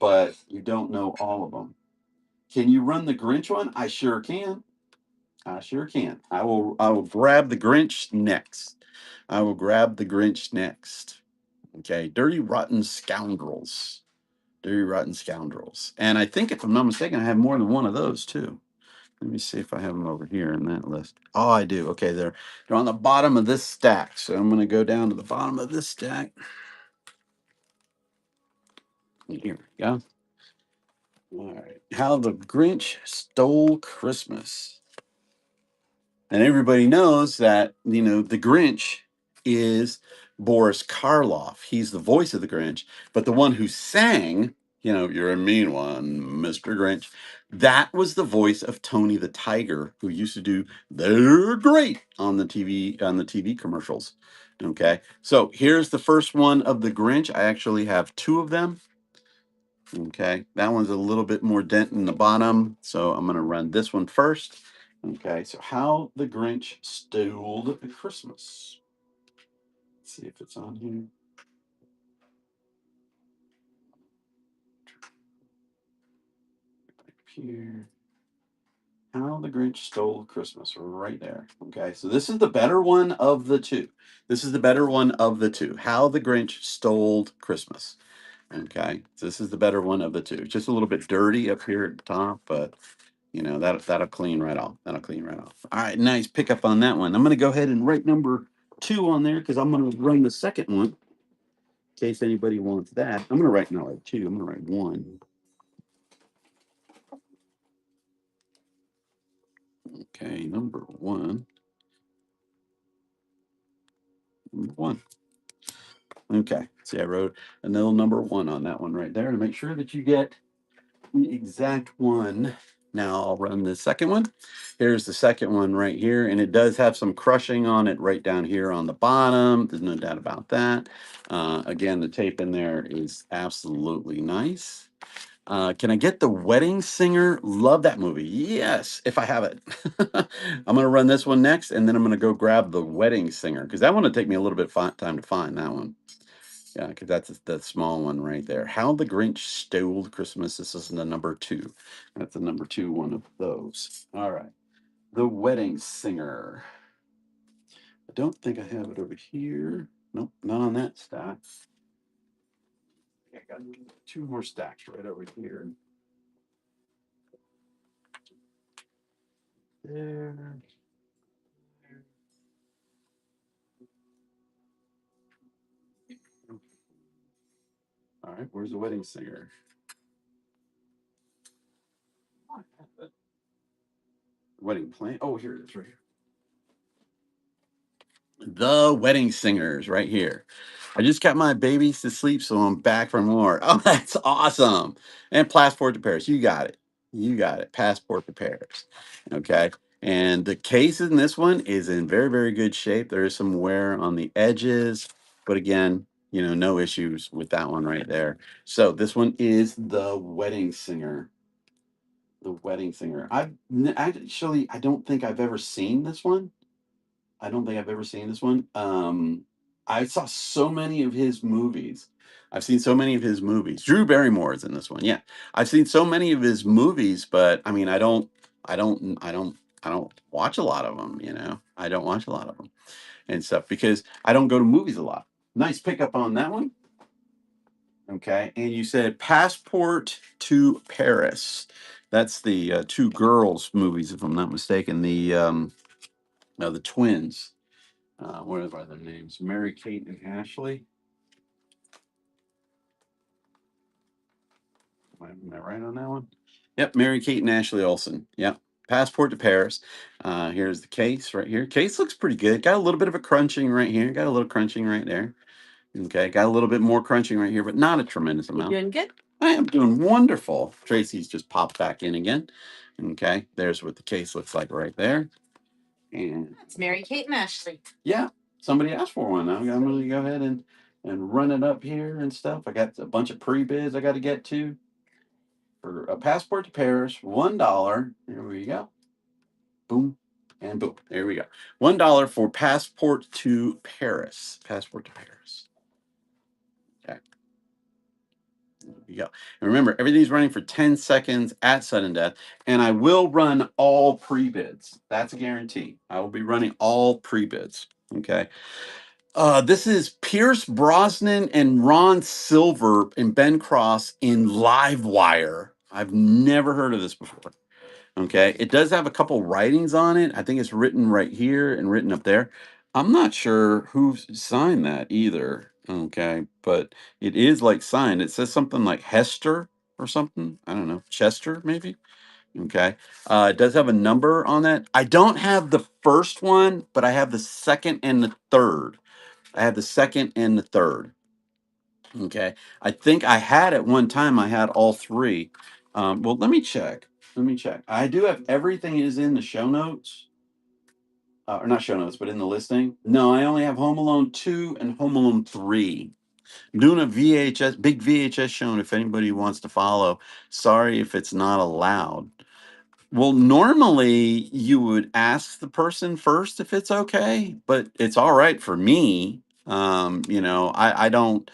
but you don't know all of them. Can you run the Grinch one? I sure can. I sure can. I will grab the Grinch next. I will grab the Grinch next. Okay, Dirty Rotten Scoundrels. Dirty Rotten Scoundrels. And I think, if I'm not mistaken, I have more than one of those too. Let me see if I have them over here in that list. Oh, I do. Okay, they're on the bottom of this stack. So I'm going to go down to the bottom of this stack. Here we go. All right. How the Grinch Stole Christmas. And everybody knows that, you know, the Grinch is Boris Karloff. He's the voice of the Grinch, but the one who sang, you know, "You're a mean one, Mr. Grinch," that was the voice of Tony the Tiger, who used to do "They're Great" on the TV commercials. Okay. So here's the first one of the Grinch. I actually have two of them. Okay, that one's a little bit more dent in the bottom, so I'm going to run this one first. Okay, so How the Grinch Stole Christmas. Let's see if it's on here. Back here. How the Grinch Stole Christmas, right there. Okay, so this is the better one of the two. This is the better one of the two. How the Grinch Stole Christmas. Okay, so this is the better one of the two. It's just a little bit dirty up here at the top, but that'll clean right off. That'll clean right off. All right, nice pickup on that one. I'm gonna go ahead and write number 2 on there because I'm gonna run the second one in case anybody wants that. I'm gonna write not like 2. I'm gonna write 1. Okay, number 1. Number 1. Okay, see, I wrote a little number 1 on that one right there to make sure that you get the exact one. Now I'll run the second one. Here's the second one right here, and it does have some crushing on it right down here on the bottom. There's no doubt about that. Again, the tape in there is absolutely nice. Can I get the Wedding Singer? Love that movie. Yes, if I have it. I'm going to run this one next, and then I'm going to go grab the Wedding Singer because that one will take me a little bit time to find that one. Yeah, because that's the small one right there. How the Grinch Stole Christmas. This is the number 2. That's the number 2 one of those. All right. The Wedding Singer. I don't think I have it over here. Nope, not on that stack. I got 2 more stacks right over here. There. All right, where's the Wedding Singer? Wedding Plan. Oh, here it is, right here. The Wedding Singers, right here. I just got my babies to sleep, so I'm back for more. Oh, that's awesome. And Passport to Paris. You got it. You got it. Passport to Paris. Okay. And the case in this one is in very, very good shape. There is some wear on the edges, but again, no issues with that one right there. So this one is the Wedding Singer. The Wedding Singer. Actually, I don't think I've ever seen this one. I don't think I've ever seen this one. I saw so many of his movies. I've seen so many of his movies. Drew Barrymore is in this one. Yeah, I've seen so many of his movies, but I mean, I don't watch a lot of them. I don't watch a lot of them and stuff because I don't go to movies a lot. Nice pickup on that one. Okay, and you said Passport to Paris. That's the 2 girls movies, if I'm not mistaken. The twins. What are their names? Mary Kate and Ashley. Am I right on that one? Yep, Mary Kate and Ashley Olsen. Yep. Passport to Paris. Here's the case right here. Case looks pretty good. Got a little bit of a crunching right here. Got a little crunching right there. Okay, got a little bit more crunching right here, but not a tremendous You amount. doing good? I am doing wonderful. Tracy's just popped back in again. Okay, there's what the case looks like right there. And It's Mary Kate and Ashley. yeah, somebody asked for one. I'm going to go ahead and run it up here and stuff. I got a bunch of pre-bids I got to get to for a Passport to Paris. $1. Here we go. Boom and boom. There we go. $1 for Passport to Paris. Passport to Paris. Okay. There we go. And remember, everything's running for 10 seconds at sudden death. And I will run all pre-bids. That's a guarantee. I will be running all pre-bids. Okay. This is Pierce Brosnan and Ron Silver and Ben Cross in Livewire. I've never heard of this before. Okay. It does have a couple writings on it. I think it's written right here and written up there. I'm not sure who signed that either. Okay. But it is like signed. It says something like Hester or something. I don't know. Chester, maybe. Okay. It does have a number on that. I don't have the first one, but I have the second and the third. I have the second and the third. Okay. I think I had at one time, I had all 3. Well, let me check. Let me check. I do have everything is in the show notes. Or not show notes, but in the listing. No, I only have Home Alone 2 and Home Alone 3. I'm doing a VHS, big VHS showing if anybody wants to follow. Sorry if it's not allowed. Well, normally you would ask the person first if it's okay, but it's all right for me. I don't,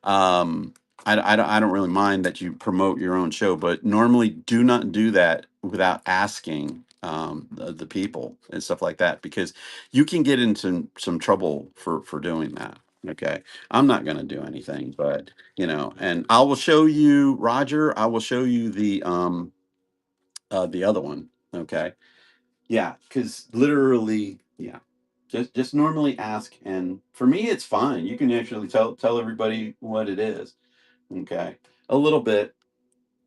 I don't really mind that you promote your own show, but normally do not do that without asking the people and stuff like that because you can get into some trouble for doing that. Okay. I'm not going to do anything, but and I will show you, Roger, I will show you the other one. Okay. Yeah, because literally, yeah. Just normally ask, and for me it's fine. You can actually tell everybody what it is. Okay. A little bit,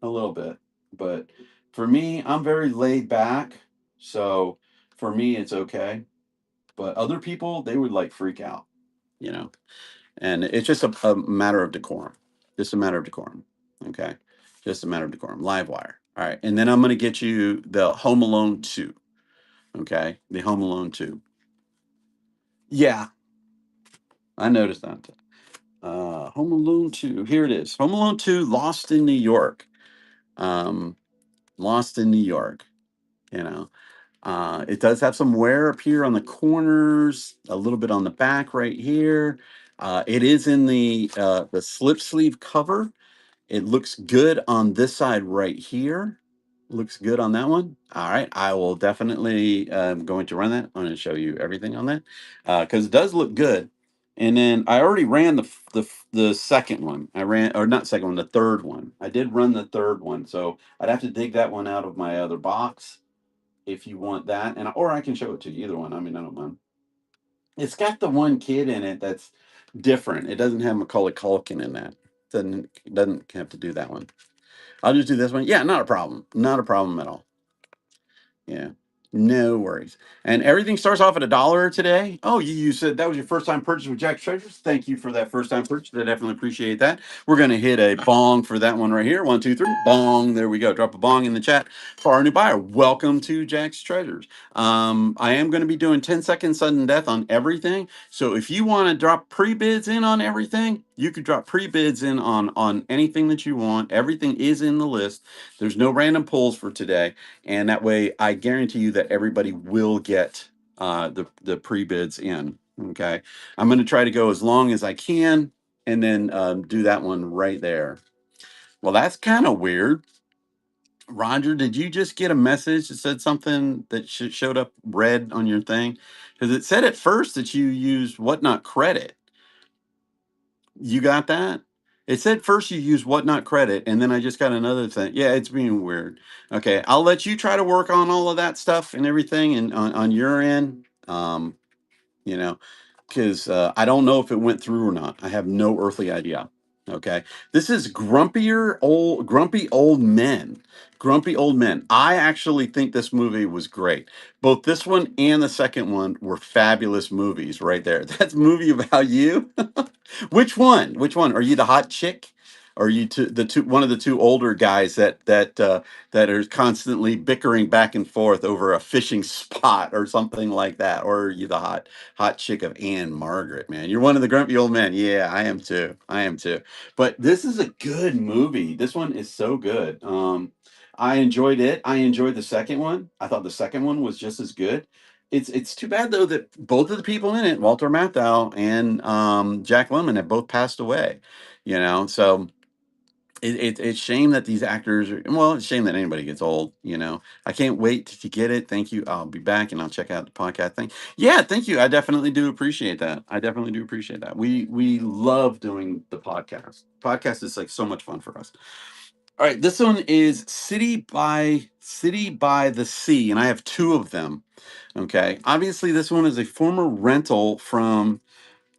a little bit. But for me, I'm very laid back. So for me it's okay. But other people, they would like freak out, you know. And it's just a matter of decorum. Just a matter of decorum. Okay. Just a matter of decorum. Live wire. All right. And then I'm gonna get you the Home Alone 2. Okay. The Home Alone 2. Yeah, I noticed that. Home Alone 2. Here it is. Home Alone 2, Lost in New York. Um, Lost in New York. You know, it does have some wear up here on the corners, a little bit on the back right here. It is in the slip sleeve cover. It looks good on this side right here. Looks good on that one. All right, I will definitely going to run that. I'm going to show you everything on that because it does look good. And then I already ran the second one. I ran, or not second one, the third one. I did run the third one, so I'd have to dig that one out of my other box if you want that, and or I can show it to you. Either one. I mean, I don't mind. It's got the one kid in it that's different. It doesn't have Macaulay Culkin in that. Doesn't have to do that one. I'll just do this one. Yeah, not a problem. Not a problem at all. Yeah. No worries. And everything starts off at $1 today. Oh, you said that was your first time purchase with Jack's Treasures. Thank you for that first time purchase. I definitely appreciate that. We're going to hit a bong for that one right here. 1, 2, 3. Bong. There we go. Drop a bong in the chat for our new buyer. Welcome to Jack's Treasures. I am going to be doing 10-second sudden death on everything. So if you want to drop pre-bids in on everything, you could drop pre-bids in on anything that you want. Everything is in the list. There's no random pulls for today. And that way, I guarantee you that everybody will get the pre bids in. Okay, I'm going to try to go as long as I can, and then do that one right there. Well, that's kind of weird. Roger, did you just get a message that said something that showed up red on your thing? Because it said at first that you used whatnot credit. You got that? It said first you use whatnot credit, and then I just got another thing. Yeah, it's being weird. Okay, I'll let you try to work on all of that stuff and everything, and on your end, you know, because I don't know if it went through or not. I have no earthly idea. Okay, this is grumpy old men. Grumpy old men. I actually think this movie was great. Both this one and the second one were fabulous movies right there. That's a movie about you. Which one? Which one? Are you the hot chick? Or are you one of the two older guys that are constantly bickering back and forth over a fishing spot or something like that? Or are you the hot chick of Anne Margaret, man? You're one of the grumpy old men. Yeah, I am too. I am too. But this is a good movie. This one is so good. I enjoyed it. I enjoyed the second one. I thought the second one was just as good. It's too bad though that both of the people in it, Walter Matthau and Jack Lemmon, have both passed away. So it's shame that these actors are, well, it's a shame that anybody gets old. I can't wait to get it. Thank you. I'll be back and I'll check out the podcast thing. Yeah, thank you. I definitely do appreciate that. I definitely do appreciate that. We love doing the podcast is like so much fun for us. All right, this one is City by the Sea, and I have two of them. Okay. Obviously, this one is a former rental from,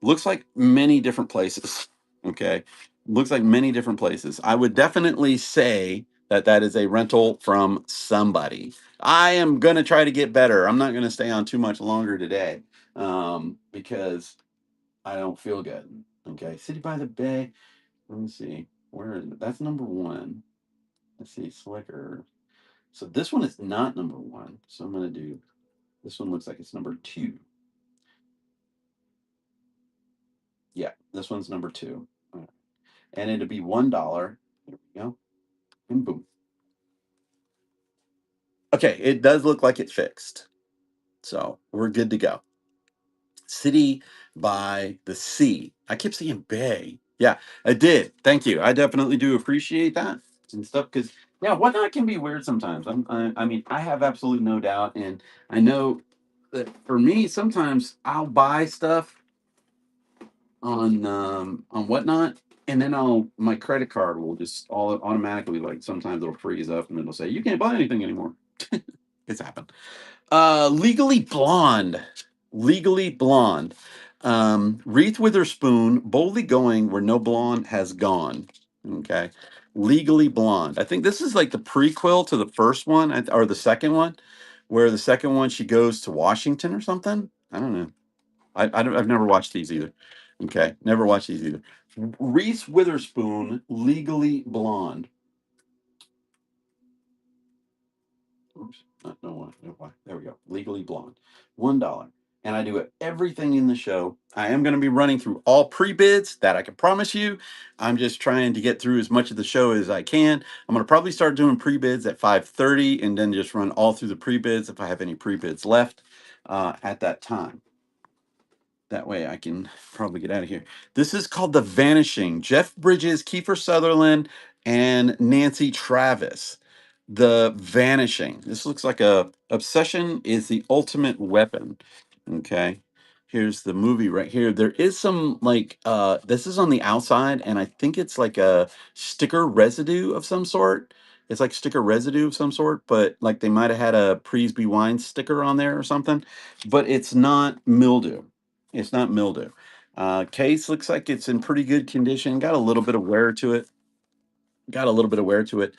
looks like many different places. Okay. Looks like many different places. I would definitely say that that is a rental from somebody. I am going to try to get better. I'm not going to stay on too much longer today because I don't feel good. Okay. City by the Bay. Let me see. Where is it? That's number one. Let's see. Slicker. So this one is not number one. So I'm going to do, this one looks like it's number two. Yeah, this one's number two. All right. And it'll be $1. There we go. And boom. Okay, it does look like it's fixed. So we're good to go. City by the Sea. I kept saying bay. Yeah, I did. Thank you. I definitely do appreciate that and stuff because yeah, whatnot can be weird sometimes. I mean, I have absolutely no doubt, and I know that for me, sometimes I'll buy stuff on whatnot, and then I'll my credit card will just all automatically, like, sometimes it'll freeze up and it'll say you can't buy anything anymore. It's happened. Legally Blonde. Legally Blonde. Reese Witherspoon boldly going where no blonde has gone. Okay. Legally Blonde. I think this is like the prequel to the first one or the second one, where the second one she goes to Washington or something. I don't know. I've never watched these either. Okay. Never watched these either. Reese Witherspoon, Legally Blonde. Oops, no one, no why. There we go. Legally Blonde, $1, and I do it everything in the show. I am going to be running through all pre-bids. That I can promise you. I'm just trying to get through as much of the show as I can. I'm going to probably start doing pre-bids at 5:30, and then just run all through the pre-bids if I have any pre-bids left at that time. That way I can probably get out of here. This is called The Vanishing. Jeff Bridges, Kiefer Sutherland, and Nancy Travis. The Vanishing. This looks like a obsession is the ultimate weapon. Okay. Here's the movie right here. There is some like this is on the outside, and I think it's like a sticker residue of some sort. It's like sticker residue of some sort, but like they might have had a Presby wine sticker on there or something, but it's not mildew. It's not mildew. Case looks like it's in pretty good condition. Got a little bit of wear to it. Got a little bit of wear to it.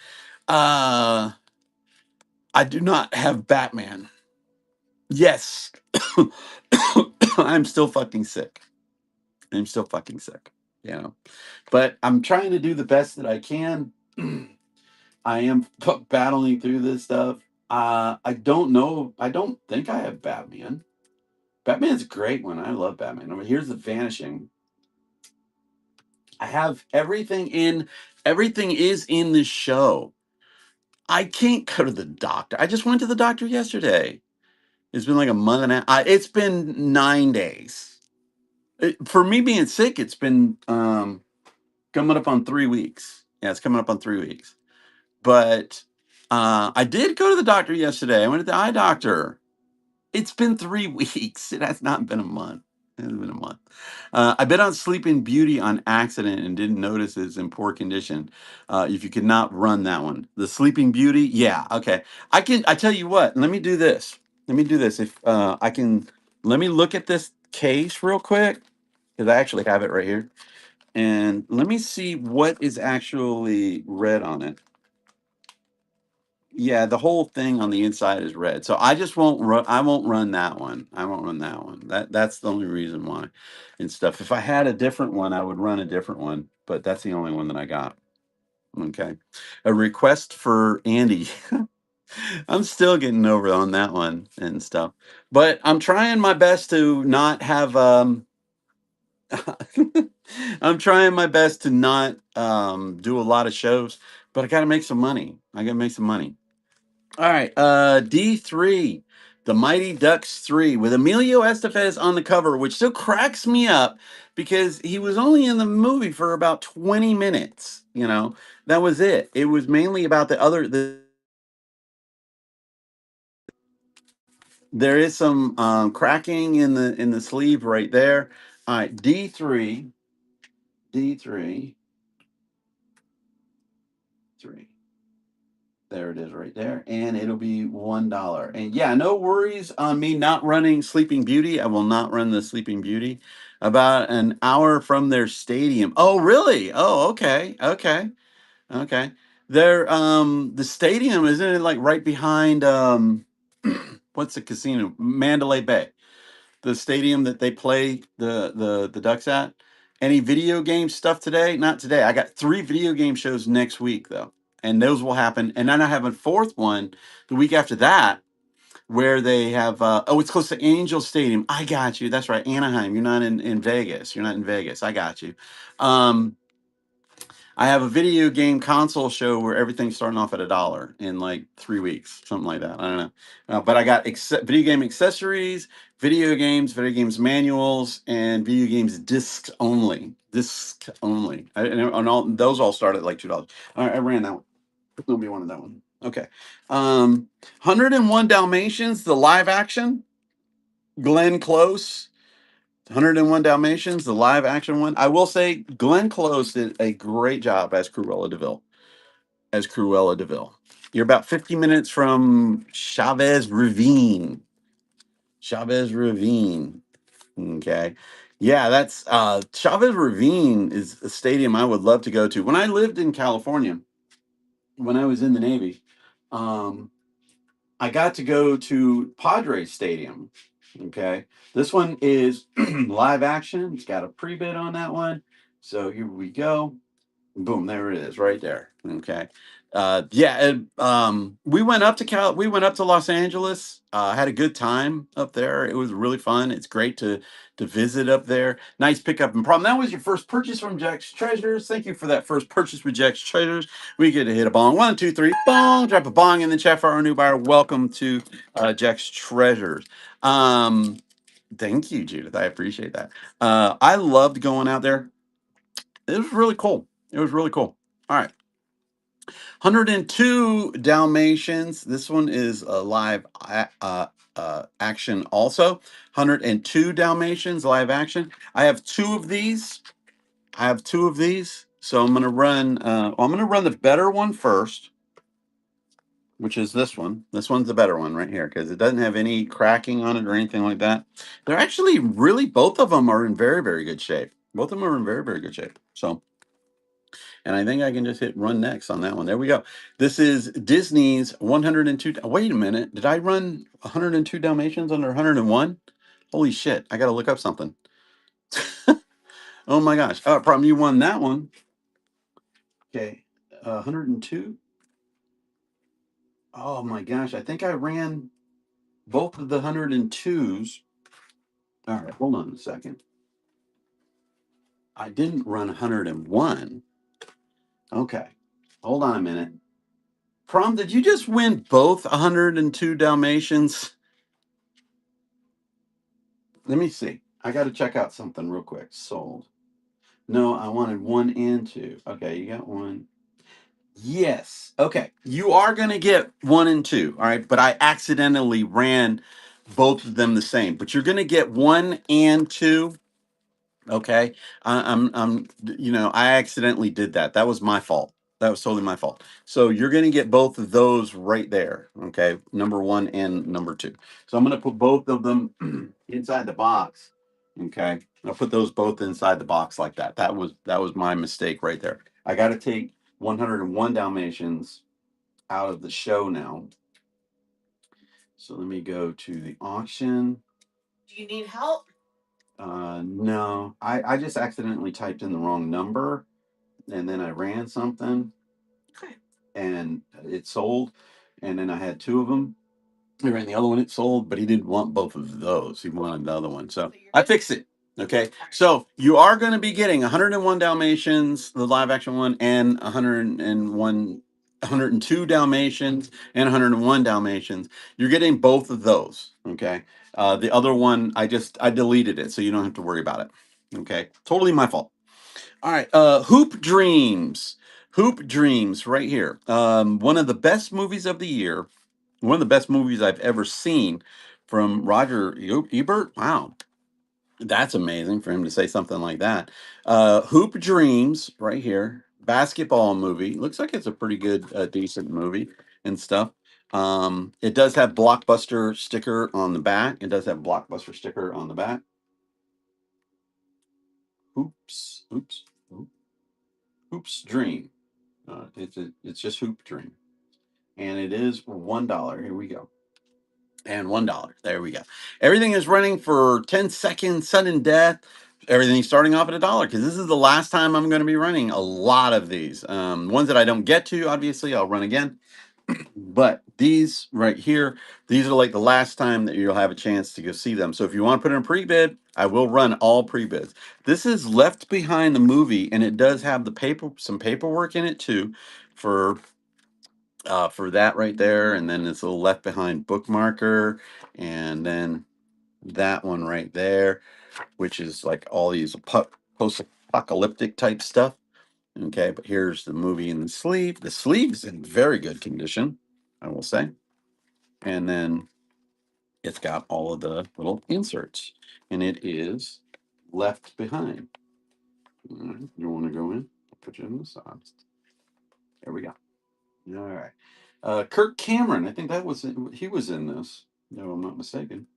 Uh, I do not have Batman. Yes. I'm still fucking sick. I'm still fucking sick. You know, but I'm trying to do the best that I can. I am battling through this stuff. I don't know. I don't think I have Batman. Batman's a great one. I love Batman. I mean, here's the Vanishing. I have everything is in the show. I can't go to the doctor. I just went to the doctor yesterday. It's been like a month and a half. It's been 9 days. For me being sick, it's been coming up on 3 weeks. Yeah, it's coming up on 3 weeks. But I did go to the doctor yesterday. I went to the eye doctor. It's been 3 weeks. It has not been a month. It has been a month. I bet on Sleeping Beauty on accident and didn't notice it's in poor condition. If you could not run that one, the Sleeping Beauty, yeah, okay. I can. I tell you what. Let me do this. Let me do this. If I can, let me look at this case real quick because I actually have it right here, and let me see what is actually red on it. Yeah, the whole thing on the inside is red. So I just won't run. I won't run that one. I won't run that one. That's the only reason why, and stuff. If I had a different one, I would run a different one. But that's the only one that I got. Okay, a request for Andy. I'm still getting over on that one and stuff. But I'm trying my best to not have. I'm trying my best to not do a lot of shows. But I got to make some money. I got to make some money. All right, D3, The Mighty Ducks 3, with Emilio Estevez on the cover, which still cracks me up because he was only in the movie for about 20 minutes. That was it. It was mainly about there is some cracking in the sleeve right there. All right, D3, D3, 3. There it is right there. And it'll be $1. And yeah, no worries on me not running Sleeping Beauty. I will not run the Sleeping Beauty. About an hour from their stadium. Oh, really? Oh, okay. Okay. Okay. The stadium, isn't it like right behind what's the casino? Mandalay Bay, the stadium that they play the Ducks at. Any video game stuff today? Not today. I got 3 video game shows next week though, and those will happen. And then I have a 4th one the week after that, where they have. Oh, it's close to Angel Stadium. I got you. That's right, Anaheim. You're not in Vegas. You're not in Vegas. I got you. Um, I have a video game console show where everything's starting off at $1 in like 3 weeks, something like that. I don't know. But I got video game accessories, video games manuals, and video games discs only. Disc only. And all those all start at like $2. All right, I ran that one. Nobody wanted that one. Okay. 101 Dalmatians, the live action. Glenn Close. 101 Dalmatians, the live action one. I will say Glenn Close did a great job as Cruella Deville. As Cruella Deville. You're about 50 minutes from Chavez Ravine. Chavez Ravine. Okay. Yeah, that's Chavez Ravine is a stadium I would love to go to. When I lived in California, when I was in the Navy, um, I got to go to Padres Stadium. Okay. This one is live action. It's got a pre-bid on that one. So here we go. Boom, there it is, right there. Okay. Yeah, we went up to we went up to Los Angeles. Had a good time up there. It was really fun. It's great to visit up there. Nice pickup and problem. That was your first purchase from Jack's Treasures. Thank you for that first purchase with Jack's Treasures. We get to hit a bong. 1, 2, 3, bong. Drop a bong in the chat for our new buyer. Welcome to Jack's Treasures. Thank you, Judith. I appreciate that. I loved going out there. It was really cool. It was really cool. All right. 102 Dalmatians. This one is a live action also. 102 Dalmatians live action. I have two of these. So I'm gonna run. I'm gonna run the better one first, which is this one. This one's the better one right here because it doesn't have any cracking on it or anything like that. They're actually really both of them are in very, very good shape. Both of them are in very, very good shape. So. And I think I can just hit run next on that one. There we go. This is Disney's 102. Wait a minute. Did I run 102 Dalmatians under 101? Holy shit. I got to look up something. Oh my gosh. Oh, problem. You won that one. Okay. 102. Oh my gosh. I think I ran both of the 102s. All right. Hold on a second. I didn't run 101. Okay. Hold on a minute. Prom, did you just win both 102 Dalmatians? Let me see. I got to check out something real quick. Sold. No, I wanted 1 and 2. Okay, you got 1. Yes. Okay. You are going to get 1 and 2. All right. But I accidentally ran both of them the same. But you're going to get 1 and 2. Okay. I accidentally did that. That was my fault. That was totally my fault. So you're going to get both of those right there. Okay. Number 1 and number 2. So I'm going to put both of them inside the box. Okay. I'll put those both inside the box like that. That was my mistake right there. I got to take 101 Dalmatians out of the show now. So let me go to the auction. Do you need help? No, I just accidentally typed in the wrong number and then I ran something Okay. and it sold. And then I had 2 of them. I ran the other one, it sold, but he didn't want both of those. He wanted the other one. So I fixed it. Okay. So you are going to be getting 101 Dalmatians, the live action one, and 102 Dalmatians and 101 Dalmatians. You're getting both of those. Okay. The other one, I deleted it, so you don't have to worry about it. Okay. Totally my fault. All right. Hoop Dreams. Hoop Dreams right here. One of the best movies of the year. One of the best movies I've ever seen from Roger Ebert. Wow. That's amazing for him to say something like that. Hoop Dreams right here. Basketball movie. Looks like it's a pretty good, decent movie and stuff. It does have Blockbuster sticker on the back. It does have Blockbuster sticker on the back. Hoops. Oops. Hoops Dream. It's just Hoop Dream. And it is $1. Here we go. And $1. There we go. Everything is running for 10 seconds, sudden death. Everything's starting off at $1 because this is the last time I'm going to be running a lot of these. Ones that I don't get to, obviously, I'll run again. But these right here, these are like the last time that you'll have a chance to go see them. So if you want to put in a pre-bid, I will run all pre-bids. This is Left Behind the movie, and it does have some paperwork in it too, for that right there, and then this little Left Behind bookmarker, and then that one right there, which is like all these post-apocalyptic type stuff. Okay, but here's the movie in the sleeve. The sleeve's in very good condition, I will say. And then it's got all of the little inserts. And it is Left Behind. All right, you want to go in? I'll put you in the sides. There we go. All right. Kirk Cameron. I think he was in this. No, I'm not mistaken.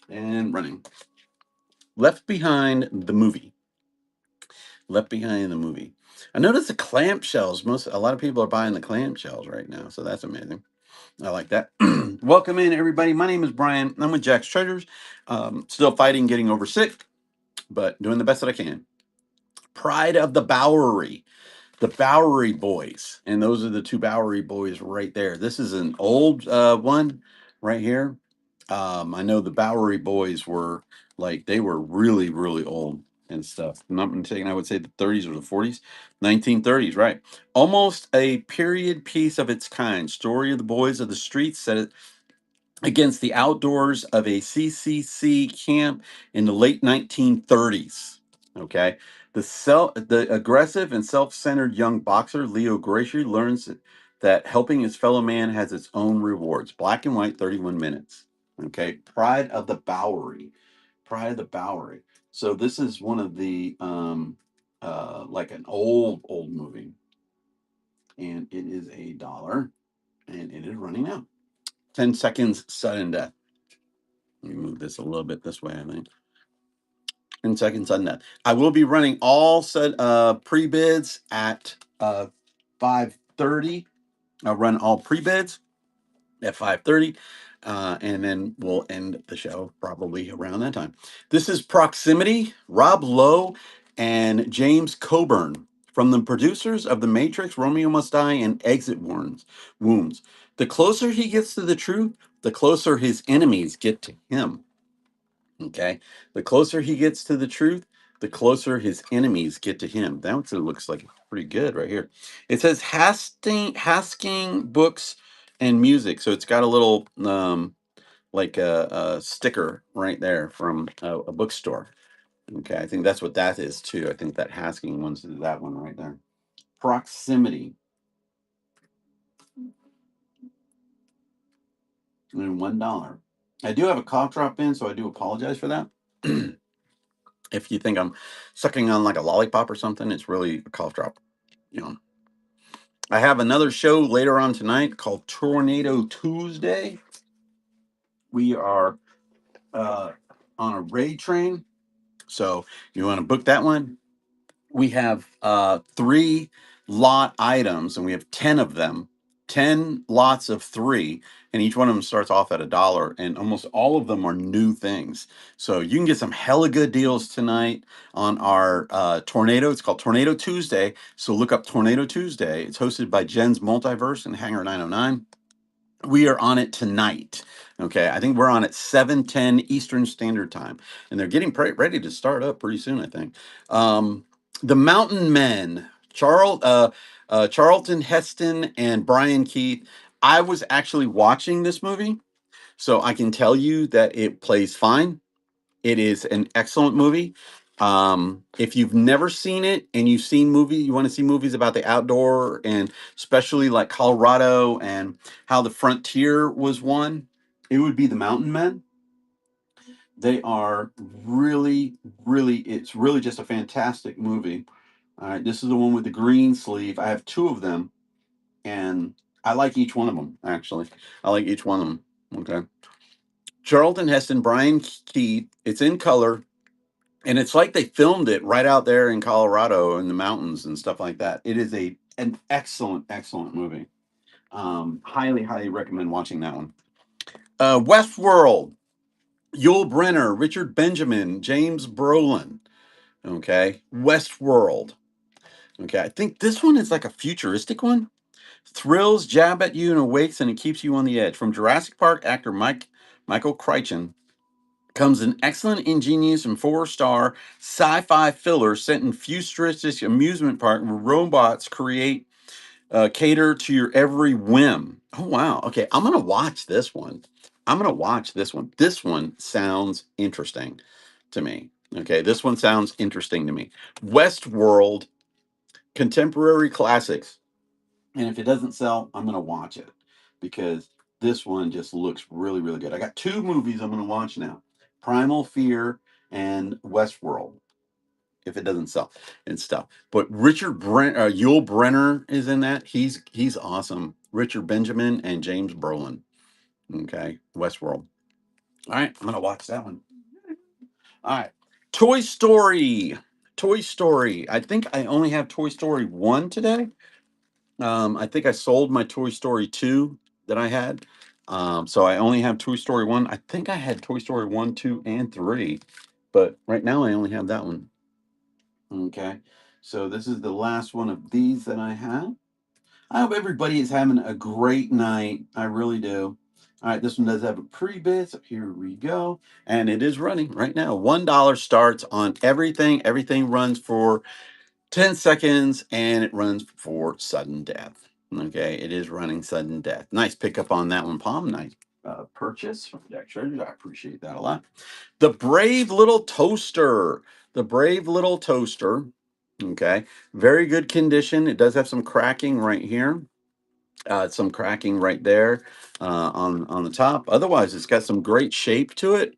And running. Left Behind the movie. Left Behind the movie. I noticed the clamshells. A lot of people are buying the clamshells right now, so that's amazing. I like that. Welcome in, everybody. My name is Brian. I'm with Jack's Treasures. Still fighting, getting over sick, but doing the best that I can. Pride of the Bowery. The Bowery Boys, and those are the two Bowery Boys right there. This is an old one right here. I know the Bowery Boys were like they were really really old and stuff. If I'm not mistaken, I would say the 30s or the 40s, 1930s, right? Almost a period piece of its kind. Story of the boys of the streets set against the outdoors of a CCC camp in the late 1930s. Okay. The aggressive and self-centered young boxer Leo Gracie learns that helping his fellow man has its own rewards. Black and white, 31 minutes. Okay. Pride of the Bowery. Pride of the Bowery. So this is one of the like an old movie. And it is $1 and it is running out. 10 seconds sudden death. Let me move this a little bit this way, I think. 10 seconds on that. I will be running all set pre-bids at 5:30. I'll run all pre-bids at 5:30. And then we'll end the show probably around that time. This is Proximity, Rob Lowe and James Coburn from the producers of The Matrix, Romeo Must Die, and Exit Wounds. The closer he gets to the truth, the closer his enemies get to him. Okay. The closer he gets to the truth, the closer his enemies get to him. That looks like pretty good right here. It says Hasking Books and Music. So it's got a little like a sticker right there from a bookstore. Okay. I think that's what that is too. I think that Hasking one's that one right there. Proximity. And $1. I do have a cough drop in, so I do apologize for that. If you think I'm sucking on like a lollipop or something, it's really a cough drop. You know, I have another show later on tonight called Tornado Tuesday. We are on a raid train, so you want to book that one. We have 3 lot items, and we have 10 of them. 10 lots of 3, and each one of them starts off at $1, and almost all of them are new things. So you can get some hella good deals tonight on our Tornado. It's called Tornado Tuesday. So look up Tornado Tuesday. It's hosted by Jen's Multiverse and Hangar 909. We are on it tonight. Okay, I think we're on at 7:10 Eastern Standard Time, and they're getting ready to start up pretty soon. I think. The Mountain Men, Charlton Heston and Brian Keith. I was actually watching this movie, so I can tell you that it plays fine. It is an excellent movie. If you've never seen it and you've seen you want to see movies about the outdoor and especially like Colorado and how the frontier was won, it would be The Mountain Men. They are it's really just a fantastic movie. All right, this is the one with the green sleeve. I have 2 of them, and I like each one of them, actually. I like each one of them. Okay. Charlton Heston, Brian Keith. It's in color. And it's like they filmed it right out there in Colorado in the mountains and stuff like that. It is an excellent movie. Highly recommend watching that one. Westworld, Yul Brynner, Richard Benjamin, James Brolin. Okay, Westworld. Okay, I think this one is like a futuristic one. Thrills jab at you and awakes, and it keeps you on the edge. From Jurassic Park actor Michael Crichton comes an excellent, ingenious, and 4-star sci-fi filler set in futuristic amusement park where robots cater to your every whim. Oh wow! Okay, I'm gonna watch this one. I'm gonna watch this one. This one sounds interesting to me. Okay, this one sounds interesting to me. Westworld, contemporary classics, and if it doesn't sell, I'm gonna watch it because This one just looks really, really good. I got two movies I'm going to watch now: Primal Fear and Westworld. If it doesn't sell and stuff, but Yul Brenner is in that. He's awesome. Richard Benjamin and James Brolin. Okay, Westworld. All right, I'm gonna watch that one. All right, Toy Story. Toy Story. I think I only have Toy Story 1 today. I think I sold my Toy Story 2 that I had. So I only have Toy Story 1. I think I had Toy Story 1, 2, and 3, but right now I only have that one. Okay. So this is the last one of these that I have. I hope everybody is having a great night. I really do. All right, this one does have a pre-bid, so here we go. And it is running right now. $1 starts on everything. Everything runs for 10 seconds and it runs for sudden death. Okay, it is running sudden death. Nice pickup on that one, Palm. Nice purchase from Jack Treasures. I appreciate that a lot. The Brave Little Toaster. The Brave Little Toaster. Okay, very good condition. It does have some cracking right here. Some cracking right there on the top. Otherwise, it's got some great shape to it.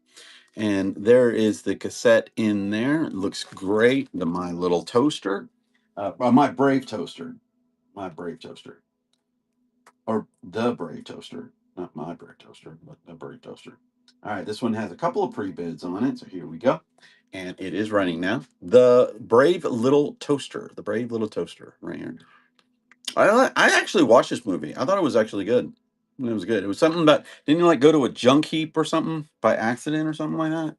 And there is the cassette in there. It looks great. The My Little Toaster, my Brave Toaster, my Brave Toaster, or the Brave Toaster, not my Brave Toaster, but the Brave Toaster. All right, this one has a couple of pre-bids on it, so here we go. And it is running now. The Brave Little Toaster, the Brave Little Toaster, right here. I actually watched this movie. I thought it was actually good. It was good. It was something about, didn't you like go to a junk heap or something by accident or something like that?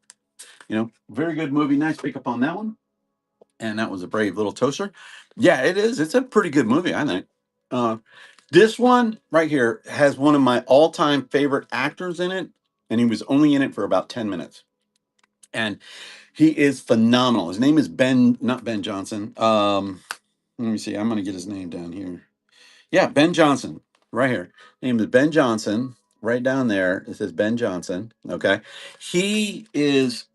Very good movie. Nice pickup on that one. And that was a Brave Little Toaster. Yeah, it is. It's a pretty good movie, I think. Uh, this one right here has one of my all-time favorite actors in it, and he was only in it for about 10 minutes. And he is phenomenal. His name is Ben, not Ben Johnson. Let me see. I'm going to get his name down here. Yeah, Ben Johnson, right here. Name is Ben Johnson. Right down there, it says Ben Johnson. Okay. He is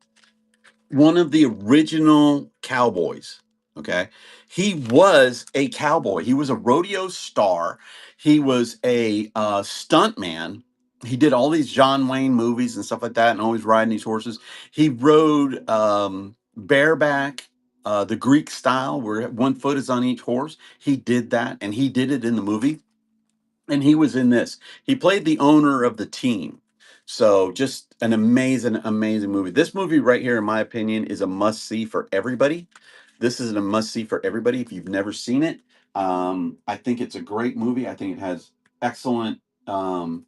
one of the original cowboys. Okay. He was a cowboy. He was a rodeo star. He was a stunt man. He did all these John Wayne movies and stuff like that, and always riding these horses. He rode bareback, the Greek style, where one foot is on each horse. He did that, and he did it in the movie. And he was in this. He played the owner of the team. So just an amazing, amazing movie. This movie right here, in my opinion, is a must see for everybody. This is a must see for everybody if you've never seen it. I think it's a great movie. I think it has excellent, um,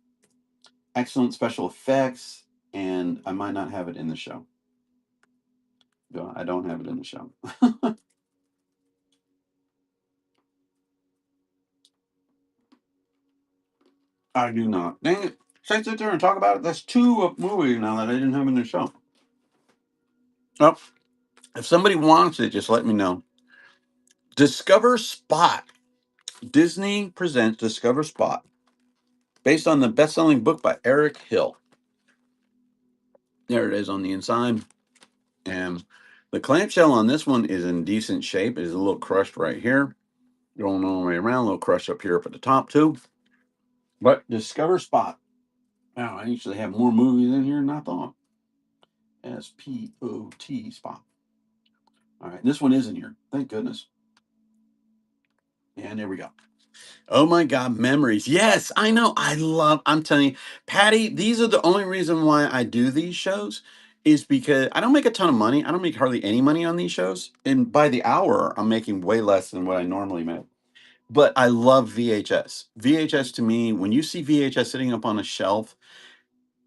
excellent special effects, and I might not have it in the show. No, I don't have it in the show. I do not. Dang it! Should I sit there and talk about it? That's two movies now that I didn't have in the show. Oh, if somebody wants it, just let me know. Discover Spot. Disney presents Discover Spot, based on the best-selling book by Eric Hill. There it is on the inside. And the clamshell on this one is in decent shape. It is a little crushed right here. Going all the way around, a little crush up here up at the top too. But Discover Spot. Wow, I actually have more movies in here than I thought. SPOT Spot. All right, this one is in here. Thank goodness. And there we go. Oh my God, memories. Yes, I know. I'm telling you, Patty, these are the only reason why I do these shows is because I don't make a ton of money. I don't make hardly any money on these shows. And by the hour, I'm making way less than what I normally make. But I love VHS. VHS to me, when you see VHS sitting up on a shelf,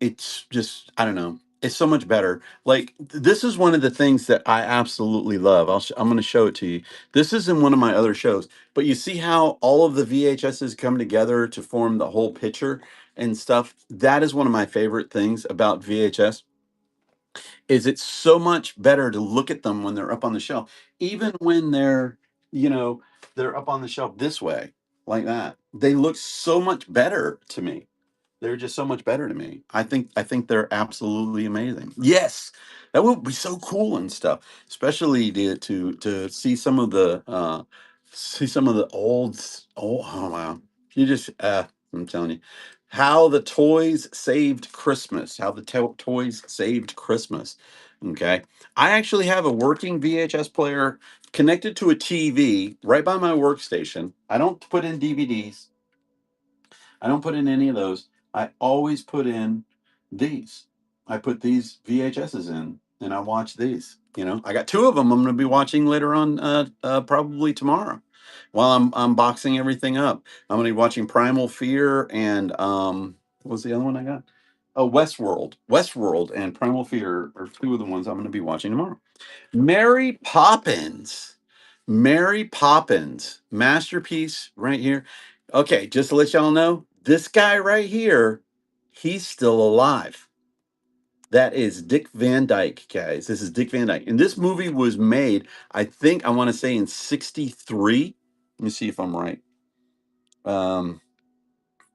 it's just, I don't know. It's so much better. Like this is one of the things that I absolutely love. I'm going to show it to you. This is in one of my other shows, but you see how all of the VHSs come together to form the whole picture and stuff. That is one of my favorite things about VHS is it's so much better to look at them when they're up on the shelf, even when you know, they're up on the shelf this way, like that. They look so much better to me. They're just so much better to me. I think they're absolutely amazing. Yes, that would be so cool and stuff, especially to see some of the old. Oh, oh wow! You just I'm telling you. How the Toys Saved Christmas. How the Toys Saved Christmas. Okay. I actually have a working VHS player connected to a TV right by my workstation. I don't put in DVDs. I don't put in any of those. I always put in these. I put these VHSs in and I watch these. You know, I got two of them I'm going to be watching later on, probably tomorrow while I'm unboxing everything up. I'm going to be watching Primal Fear and, what was the other one I got? Oh, Westworld. Westworld and Primal Fear are two of the ones I'm going to be watching tomorrow. Mary Poppins. Mary Poppins. Masterpiece right here. Okay, just to let y'all know, this guy right here, he's still alive. That is Dick Van Dyke, guys. This is Dick Van Dyke. And this movie was made, I think, I want to say in 63. Let me see if I'm right. Um,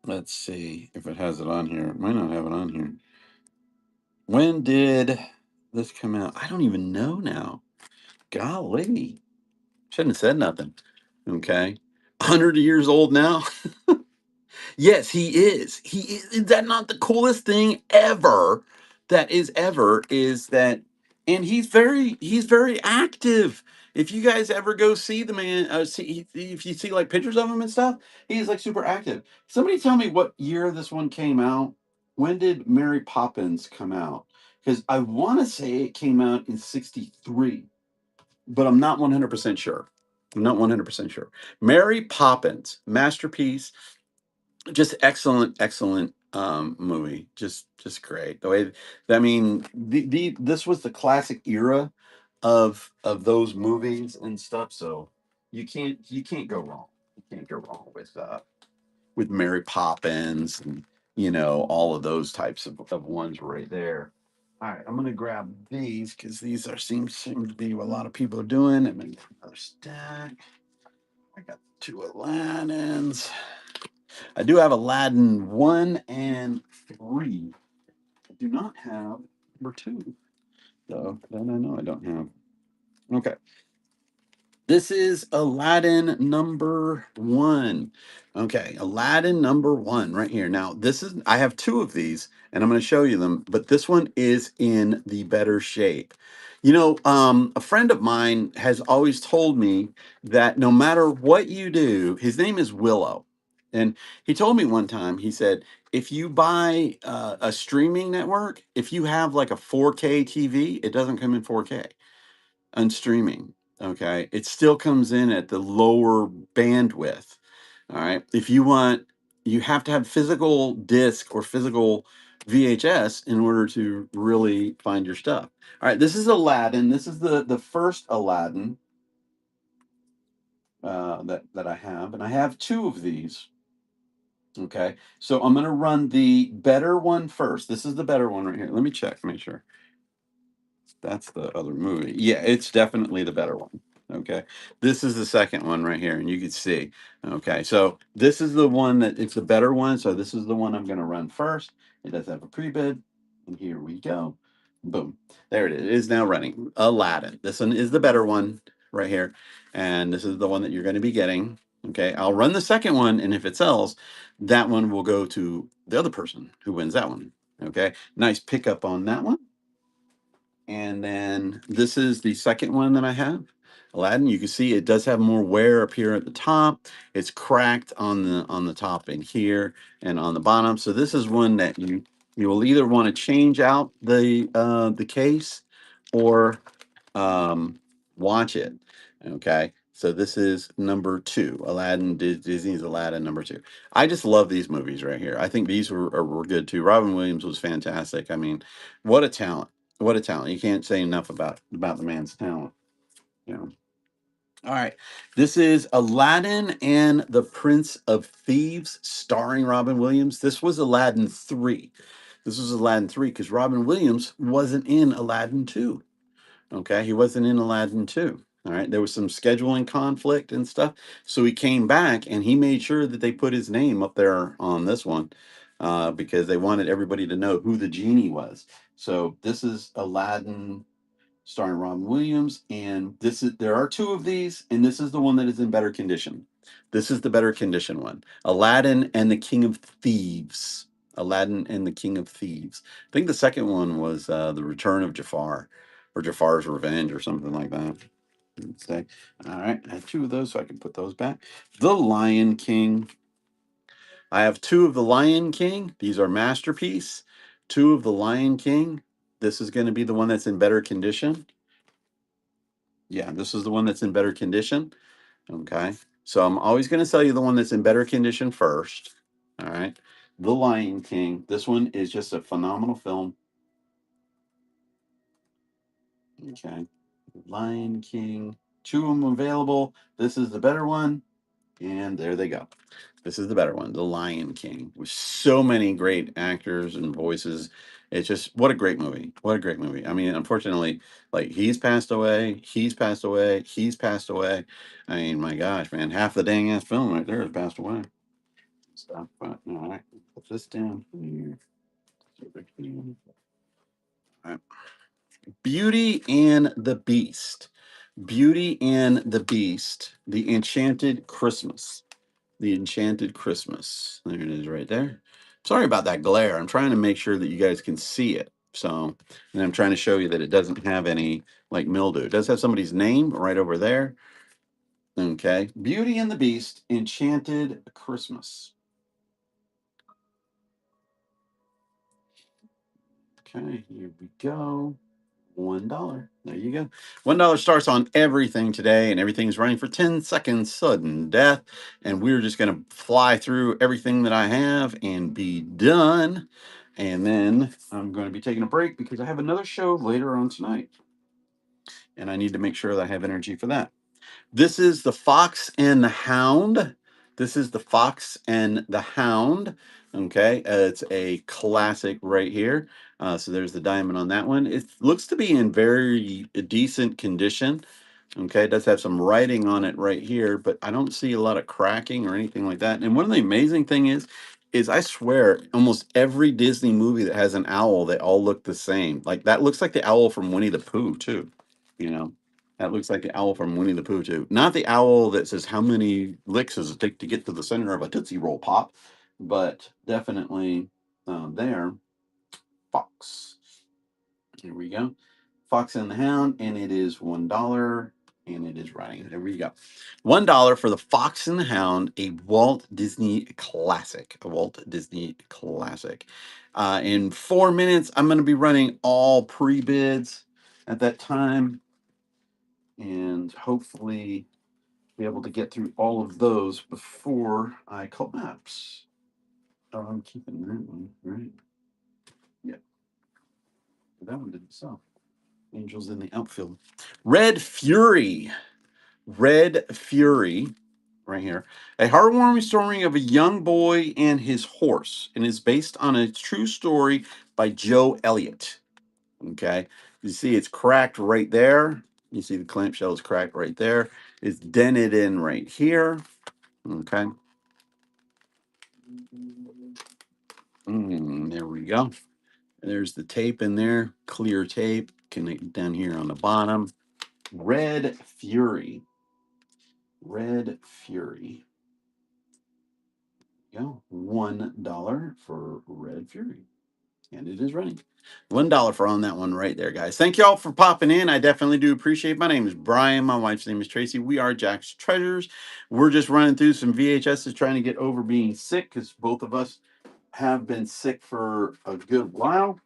let's see if it has it on here. It might not have it on here. When did this come out? I don't even know now. Golly. Shouldn't have said nothing. Okay. 100 years old now. Yes, he is. He is that not the coolest thing ever that is ever is that and he's very active. If you guys ever go see the man if you see like pictures of him and stuff, he's like super active. Somebody tell me what year this one came out. When did Mary Poppins come out? Because I want to say it came out in 63, but I'm not 100% sure. I'm not 100% sure. Mary Poppins, masterpiece, just excellent, excellent movie. Just great. The way I mean, the this was the classic era of those movies and stuff. So you can't go wrong. You can't go wrong with Mary Poppins and all of those types of ones right there. All right, I'm gonna grab these because these are seem to be what a lot of people are doing. And then another stack. I got two Aladdins. I do have Aladdin 1 and 3. I do not have number 2, though. That I know I don't have. Okay. This is Aladdin number 1. Okay, Aladdin number 1 right here. Now, this is I have two of these and I'm going to show you them, but this one is in the better shape. A friend of mine has always told me that no matter what you do, his name is Willow. And he told me one time, he said, if you buy a streaming network, if you have like a 4K TV, it doesn't come in 4K on streaming. Okay. It still comes in at the lower bandwidth. All right. If you want, you have to have physical disc or physical VHS in order to really find your stuff. All right. This is Aladdin. This is the first Aladdin that I have. And I have two of these. Okay. So I'm going to run the better one first. This is the better one right here. Let me check, make sure. That's the other movie. Yeah, it's definitely the better one. Okay. This is the second one right here, and you can see. Okay. So this is the one that it's the better one. So this is the one I'm going to run first. It does have a pre-bid. And here we go. Boom. There it is. It is now running. Aladdin. This one is the better one right here. And this is the one that you're going to be getting. Okay. I'll run the second one, and if it sells, that one will go to the other person who wins that one. Okay. Nice pickup on that one. And then this is the second one that I have. Aladdin, you can see it does have more wear up here at the top. It's cracked on the top and here and on the bottom. So this is one that you will either want to change out the case or watch it. Okay. So this is number 2, Aladdin, Disney's Aladdin number 2. I just love these movies right here. I think these were good too. Robin Williams was fantastic. I mean, what a talent! What a talent! You can't say enough about the man's talent. You know. All right, this is Aladdin and the Prince of Thieves, starring Robin Williams. This was Aladdin 3. This was Aladdin 3 because Robin Williams wasn't in Aladdin 2. Okay, he wasn't in Aladdin 2. All right, there was some scheduling conflict and stuff. So he came back and he made sure that they put his name up there on this one because they wanted everybody to know who the genie was. So this is Aladdin starring Robin Williams, and there are two of these, and this is the one that is in better condition. This is the better condition one. Aladdin and the King of Thieves. Aladdin and the King of Thieves. I think the second one was The Return of Jafar, or Jafar's Revenge, or something like that. Let's say. All right, I have two of those, so I can put those back. The Lion King. I have two of the Lion King. These are masterpiece. Two of the Lion King. This is going to be the one that's in better condition. Yeah, this is the one that's in better condition. Okay. So I'm always going to sell you the one that's in better condition first. All right. The Lion King. This one is just a phenomenal film. Okay. Lion King. Two of them available. This is the better one. And there they go. This is the better one, The Lion King, with so many great actors and voices. It's just what a great movie. What a great movie. I mean, unfortunately, like he's passed away, he's passed away, he's passed away. I mean, my gosh, man, half the dang ass film right there has passed away. Stuff, but all right, put this down here. All right. Beauty and the Beast. Beauty and the Beast, The Enchanted Christmas. The Enchanted Christmas. There it is right there. Sorry about that glare. I'm trying to make sure that you guys can see it. So, and I'm trying to show you that it doesn't have any like mildew. It does have somebody's name right over there. Okay. Beauty and the Beast, Enchanted Christmas. Okay, here we go. $1. There you go. $1 starts on everything today, and everything's running for 10 seconds, sudden death. And we're just going to fly through everything that I have and be done. And then I'm going to be taking a break because I have another show later on tonight. And I need to make sure that I have energy for that. This is the Fox and the Hound. This is the Fox and the Hound. Okay, it's a classic right here. So there's the diamond on that one. It looks to be in very decent condition. Okay, it does have some writing on it right here, but I don't see a lot of cracking or anything like that. And one of the amazing thing is I swear almost every Disney movie that has an owl, they all look the same. Like that looks like the owl from Winnie the Pooh too. You know, that looks like the owl from Winnie the Pooh too. Not the owl that says how many licks does it take to get to the center of a Tootsie Roll Pop, but definitely there. Fox. Here we go. Fox and the Hound, and it is $1, and it is running. There we go. $1 for the Fox and the Hound, a Walt Disney classic. A Walt Disney classic. In 4 minutes, I'm going to be running all pre-bids at that time, and hopefully be able to get through all of those before I collapse. Oh, I'm keeping that one, right? Yeah, that one didn't sell. Angels in the outfield. Red Fury. Red Fury, right here. A heartwarming story of a young boy and his horse, and is based on a true story by Joe Elliott. Okay. You see it's cracked right there. You see the clamshell is cracked right there. It's dented in right here. Okay. There we go. There's the tape in there, clear tape. Connect down here on the bottom. Red Fury. Red Fury. Go. $1 for Red Fury. And it is running. $1 for on that one right there, guys. Thank you all for popping in. I definitely do appreciate it. My name is Brian. My wife's name is Tracy. We are Jack's Treasures. We're just running through some VHSs trying to get over being sick because both of us have been sick for a good while.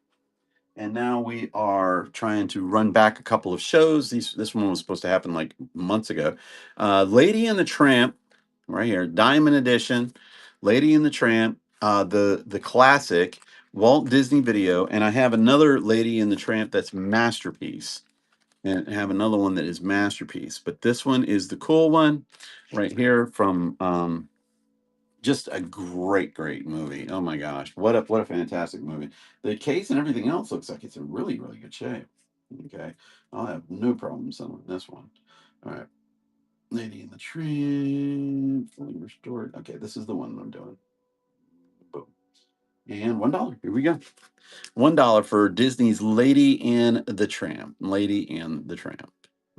And now we are trying to run back a couple of shows. This one was supposed to happen like months ago. Lady and the Tramp, right here, Diamond Edition, Lady and the Tramp, the classic Walt Disney Video, and I have another Lady and the Tramp that's masterpiece, and I have another one that is masterpiece. But this one is the cool one, right here from just a great movie. Oh my gosh, what a fantastic movie. The case and everything else looks like it's in really good shape. Okay, I'll have no problem selling this one. All right, Lady in the Tramp, fully restored. Okay, this is the one I'm doing. Boom. And $1. Here we go. $1 for Disney's Lady and the Tramp. Lady and the Tramp.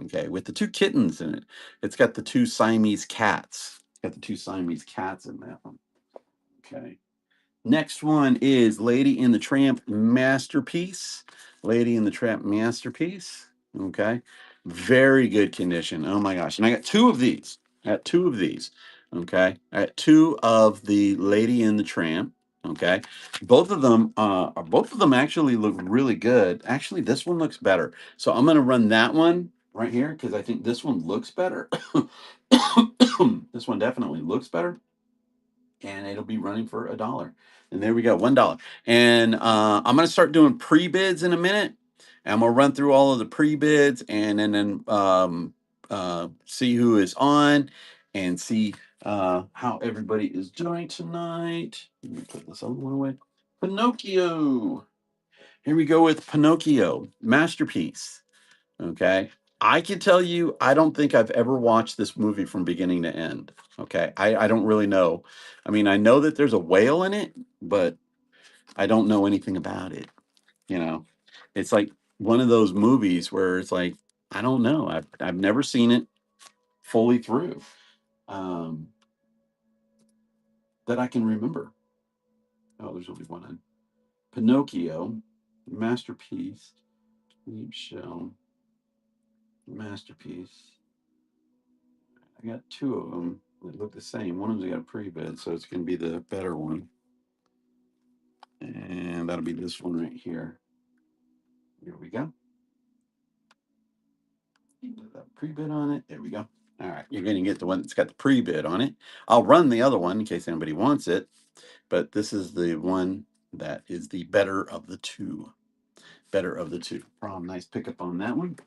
Okay, with the two kittens in it. It's got the two Siamese cats. It's got the two Siamese cats in that one. Okay. Next one is Lady in the Tramp Masterpiece. Lady in the Tramp Masterpiece. Okay. Very good condition. Oh my gosh. And I got two of these. I got two of these. Okay. I got two of the Lady in the Tramp. Okay. Both of them actually look really good. Actually, this one looks better. So I'm gonna run that one right here because I think this one looks better. This one definitely looks better, and it'll be running for $1. And there we go, $1. And I'm gonna start doing pre-bids in a minute. And I'm gonna run through all of the pre-bids and then see who is on and see how everybody is doing tonight. Let me put this other one away. Pinocchio. Here we go with Pinocchio, masterpiece. Okay. I can tell you, I don't think I've ever watched this movie from beginning to end. Okay. I don't really know. I mean, I know that there's a whale in it, but I don't know anything about it. You know, it's like one of those movies where it's like, I don't know. I've never seen it fully through um, that I can remember. Oh, there's only one. Pinocchio, masterpiece, deep shell, masterpiece. I got two of them that look the same. One of them's got a pre-bid, so it's going to be the better one. And that'll be this one right here. Here we go. Put that pre-bid on it. There we go. All right, you're going to get the one that's got the pre-bid on it. I'll run the other one in case anybody wants it, but this is the one that is the better of the two. Better of the two. Prom, nice pickup on that one.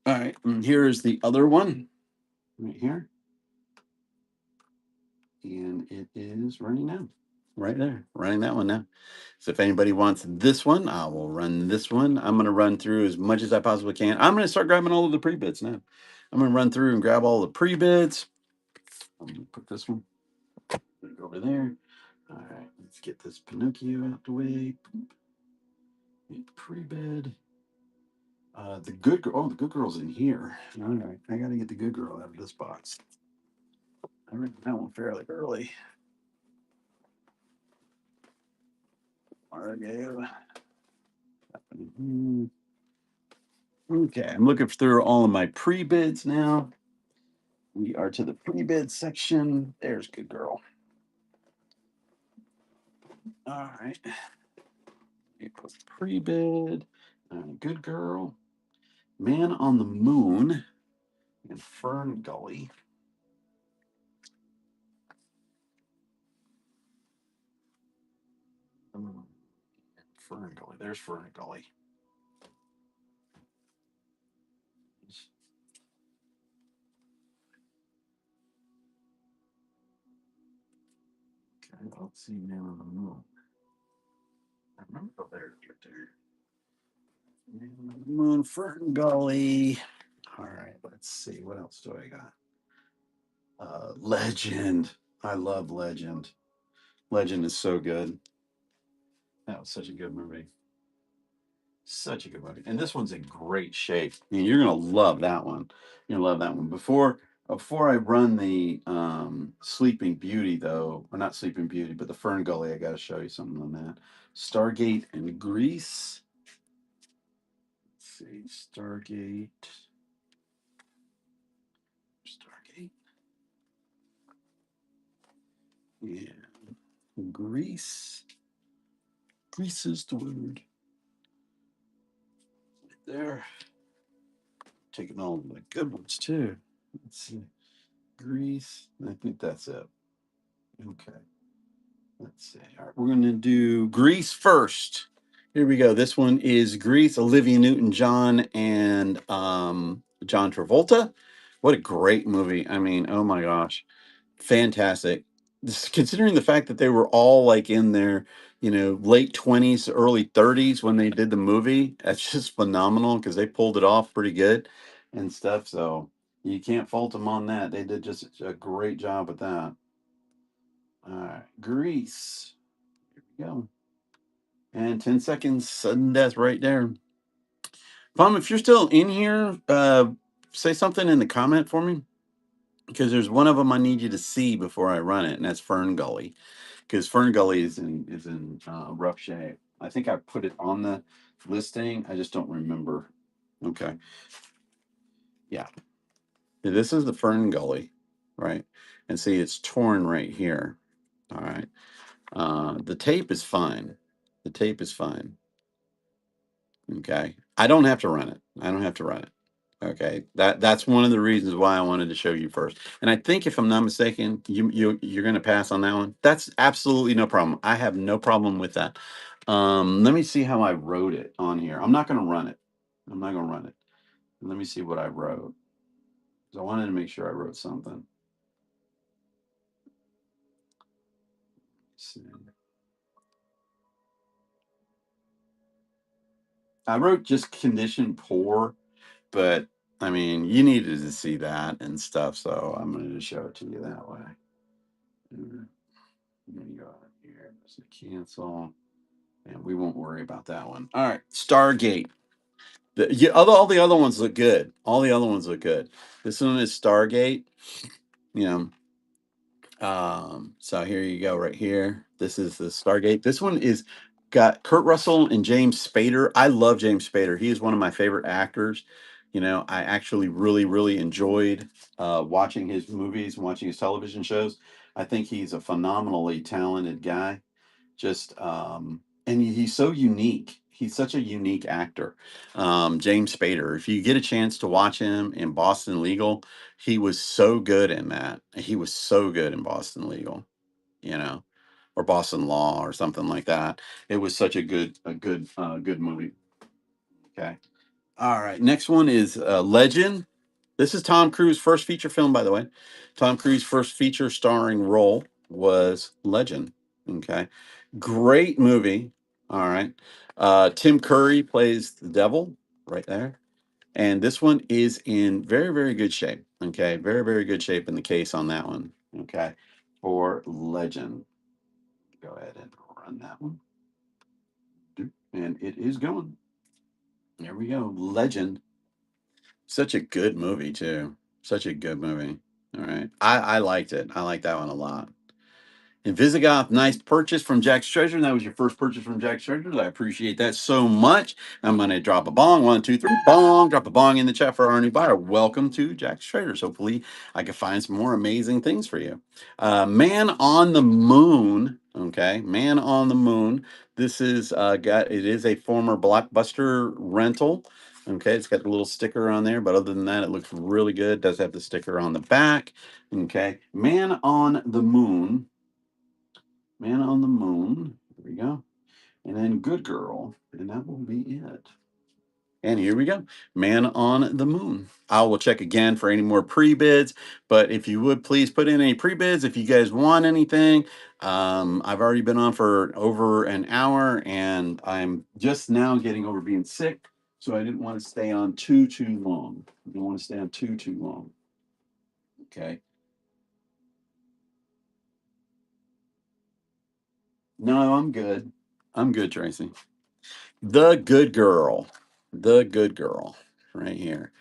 All right, and here's the other one right here. And it is running now. Right there, running that one now. So if anybody wants this one, I will run this one. I'm going to run through as much as I possibly can. I'm going to start grabbing all of the pre-bids now. I'm going to run through and grab all the pre-bids. I'm going to put this one over there. All right, let's get this Pinocchio out the way. Pre-bid. The good girl. Oh, the good girl's in here. All right, I got to get the good girl out of this box. I read that one fairly early. Argo. Okay, I'm looking through all of my pre-bids now. We are to the pre-bid section. There's good girl. All right. Pre-bid. Good girl. Man on the Moon and Fern Gully. Fern Gully. There's Fern Gully. Okay, let's see Man on the Moon. I remember there. Man on the Moon, Fern Gully. All right, let's see. What else do I got? Legend. I love Legend. Legend is so good. That was such a good movie. Such a good movie. And this one's in great shape. I mean, you're gonna love that one. You're gonna love that one. Before I run the Sleeping Beauty though, or not Sleeping Beauty, but the Fern Gully, I gotta show you something on that. Stargate and Grease. Let's see, Stargate. Stargate. Yeah. Grease. Grease is the word. Right there. Taking all the good ones too. Let's see. Grease. I think that's it. Okay. Let's see. All right, we're going to do Grease first. Here we go. This one is Grease, Olivia Newton-John and John Travolta. What a great movie. I mean, oh my gosh. Fantastic. Considering the fact that they were all like in their, late 20s, early 30s when they did the movie, that's just phenomenal because they pulled it off pretty good and stuff. So you can't fault them on that. They did just a great job with that. All right, Grease. Here we go. And 10 seconds, sudden death right there. Palm, if you're still in here, say something in the comment for me because there's one of them I need you to see before I run it, and that's Fern Gully. because Fern Gully is in rough shape. I think I put it on the listing. I just don't remember. Okay, yeah, this is the Fern Gully, right? And see, it's torn right here. All right, the tape is fine. The tape is fine. Okay. I don't have to run it. I don't have to run it. Okay. That's one of the reasons why I wanted to show you first. And I think if I'm not mistaken, you're going to pass on that one. That's absolutely no problem. I have no problem with that. Let me see how I wrote it on here. I'm not going to run it. I'm not going to run it. Let me see what I wrote. 'Cause I wanted to make sure I wrote something. Let's see. I wrote just condition poor, but I mean, you needed to see that and stuff, so I'm going to just show it to you that way. I'm going to go out here. Let's cancel, and we won't worry about that one. All right, Stargate. All the other ones look good. All the other ones look good. This one is Stargate. You know, so here you go, right here. This is the Stargate. This one is got Kurt Russell and James Spader. I love James Spader. He is one of my favorite actors. You know, I actually really enjoyed watching his movies and watching his television shows. I think he's a phenomenally talented guy. Just and he's so unique. He's such a unique actor. James Spader. If you get a chance to watch him in Boston Legal, he was so good in that. He was so good in Boston Legal, you know, or Boston Law or something like that. It was such good movie. Okay. All right. Next one is Legend. This is Tom Cruise's first feature film, by the way. Tom Cruise's first feature starring role was Legend. Okay. Great movie. All right. Tim Curry plays the devil right there. And this one is in very good shape. Okay. Very good shape in the case on that one. Okay. For Legend. Go ahead and run that one. And it is going. There we go. Legend. Such a good movie, too. Such a good movie. All right. I liked it. I like that one a lot. And Visigoth, nice purchase from Jack's Treasure. That was your first purchase from Jack's Treasures. I appreciate that so much. I'm going to drop a bong. 1, 2, 3, bong. Drop a bong in the chat for our new buyer. Welcome to Jack's Treasures. Hopefully, I can find some more amazing things for you. Man on the Moon. Okay, Man on the Moon. This is it is a former Blockbuster rental. Okay, it's got the little sticker on there, but other than that, it looks really good. It does have the sticker on the back. Okay, Man on the Moon. Man on the Moon. There we go. And then Good Girl. And that will be it. And here we go. Man on the Moon. I will check again for any more pre-bids. But if you would please put in any pre-bids if you guys want anything. I've already been on for over an hour and I'm just now getting over being sick. So I didn't want to stay on too long. I didn't want to stay on too long. Okay. No, I'm good. I'm good, Tracy. The Good Girl. The Good Girl. Right here.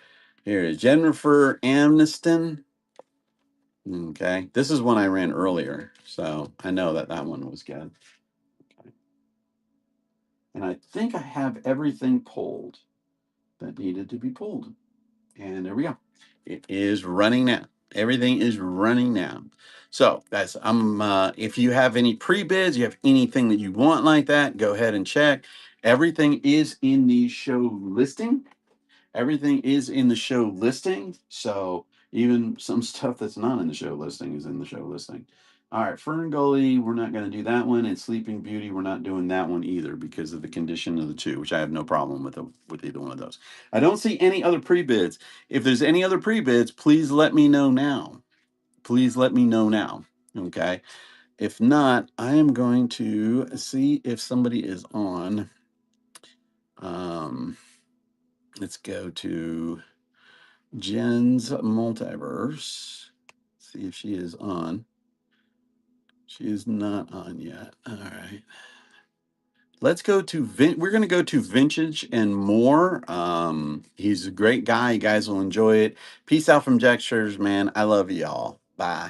Here is Jennifer Aniston. Okay. This is one I ran earlier. So I know that that one was good. Okay. And I think I have everything pulled that needed to be pulled. And there we go. It is running now. Everything is running now. So that's if you have any pre-bids, you have anything that you want like that, go ahead and check. Everything is in the show listing. Everything is in the show listing. So even some stuff that's not in the show listing is in the show listing. All right, Fern Gully, we're not going to do that one. And Sleeping Beauty, we're not doing that one either because of the condition of the two, which I have no problem with either one of those. I don't see any other pre-bids. If there's any other pre-bids, please let me know now. Please let me know now. Okay. If not, I am going to see if somebody is on. Let's go to Jen's Multiverse. See if she is on. She is not on yet. All right. Let's go to we're going to go to Vintage and More. He's a great guy. You guys will enjoy it. Peace out from Jack Schurz, man. I love y'all. Bye.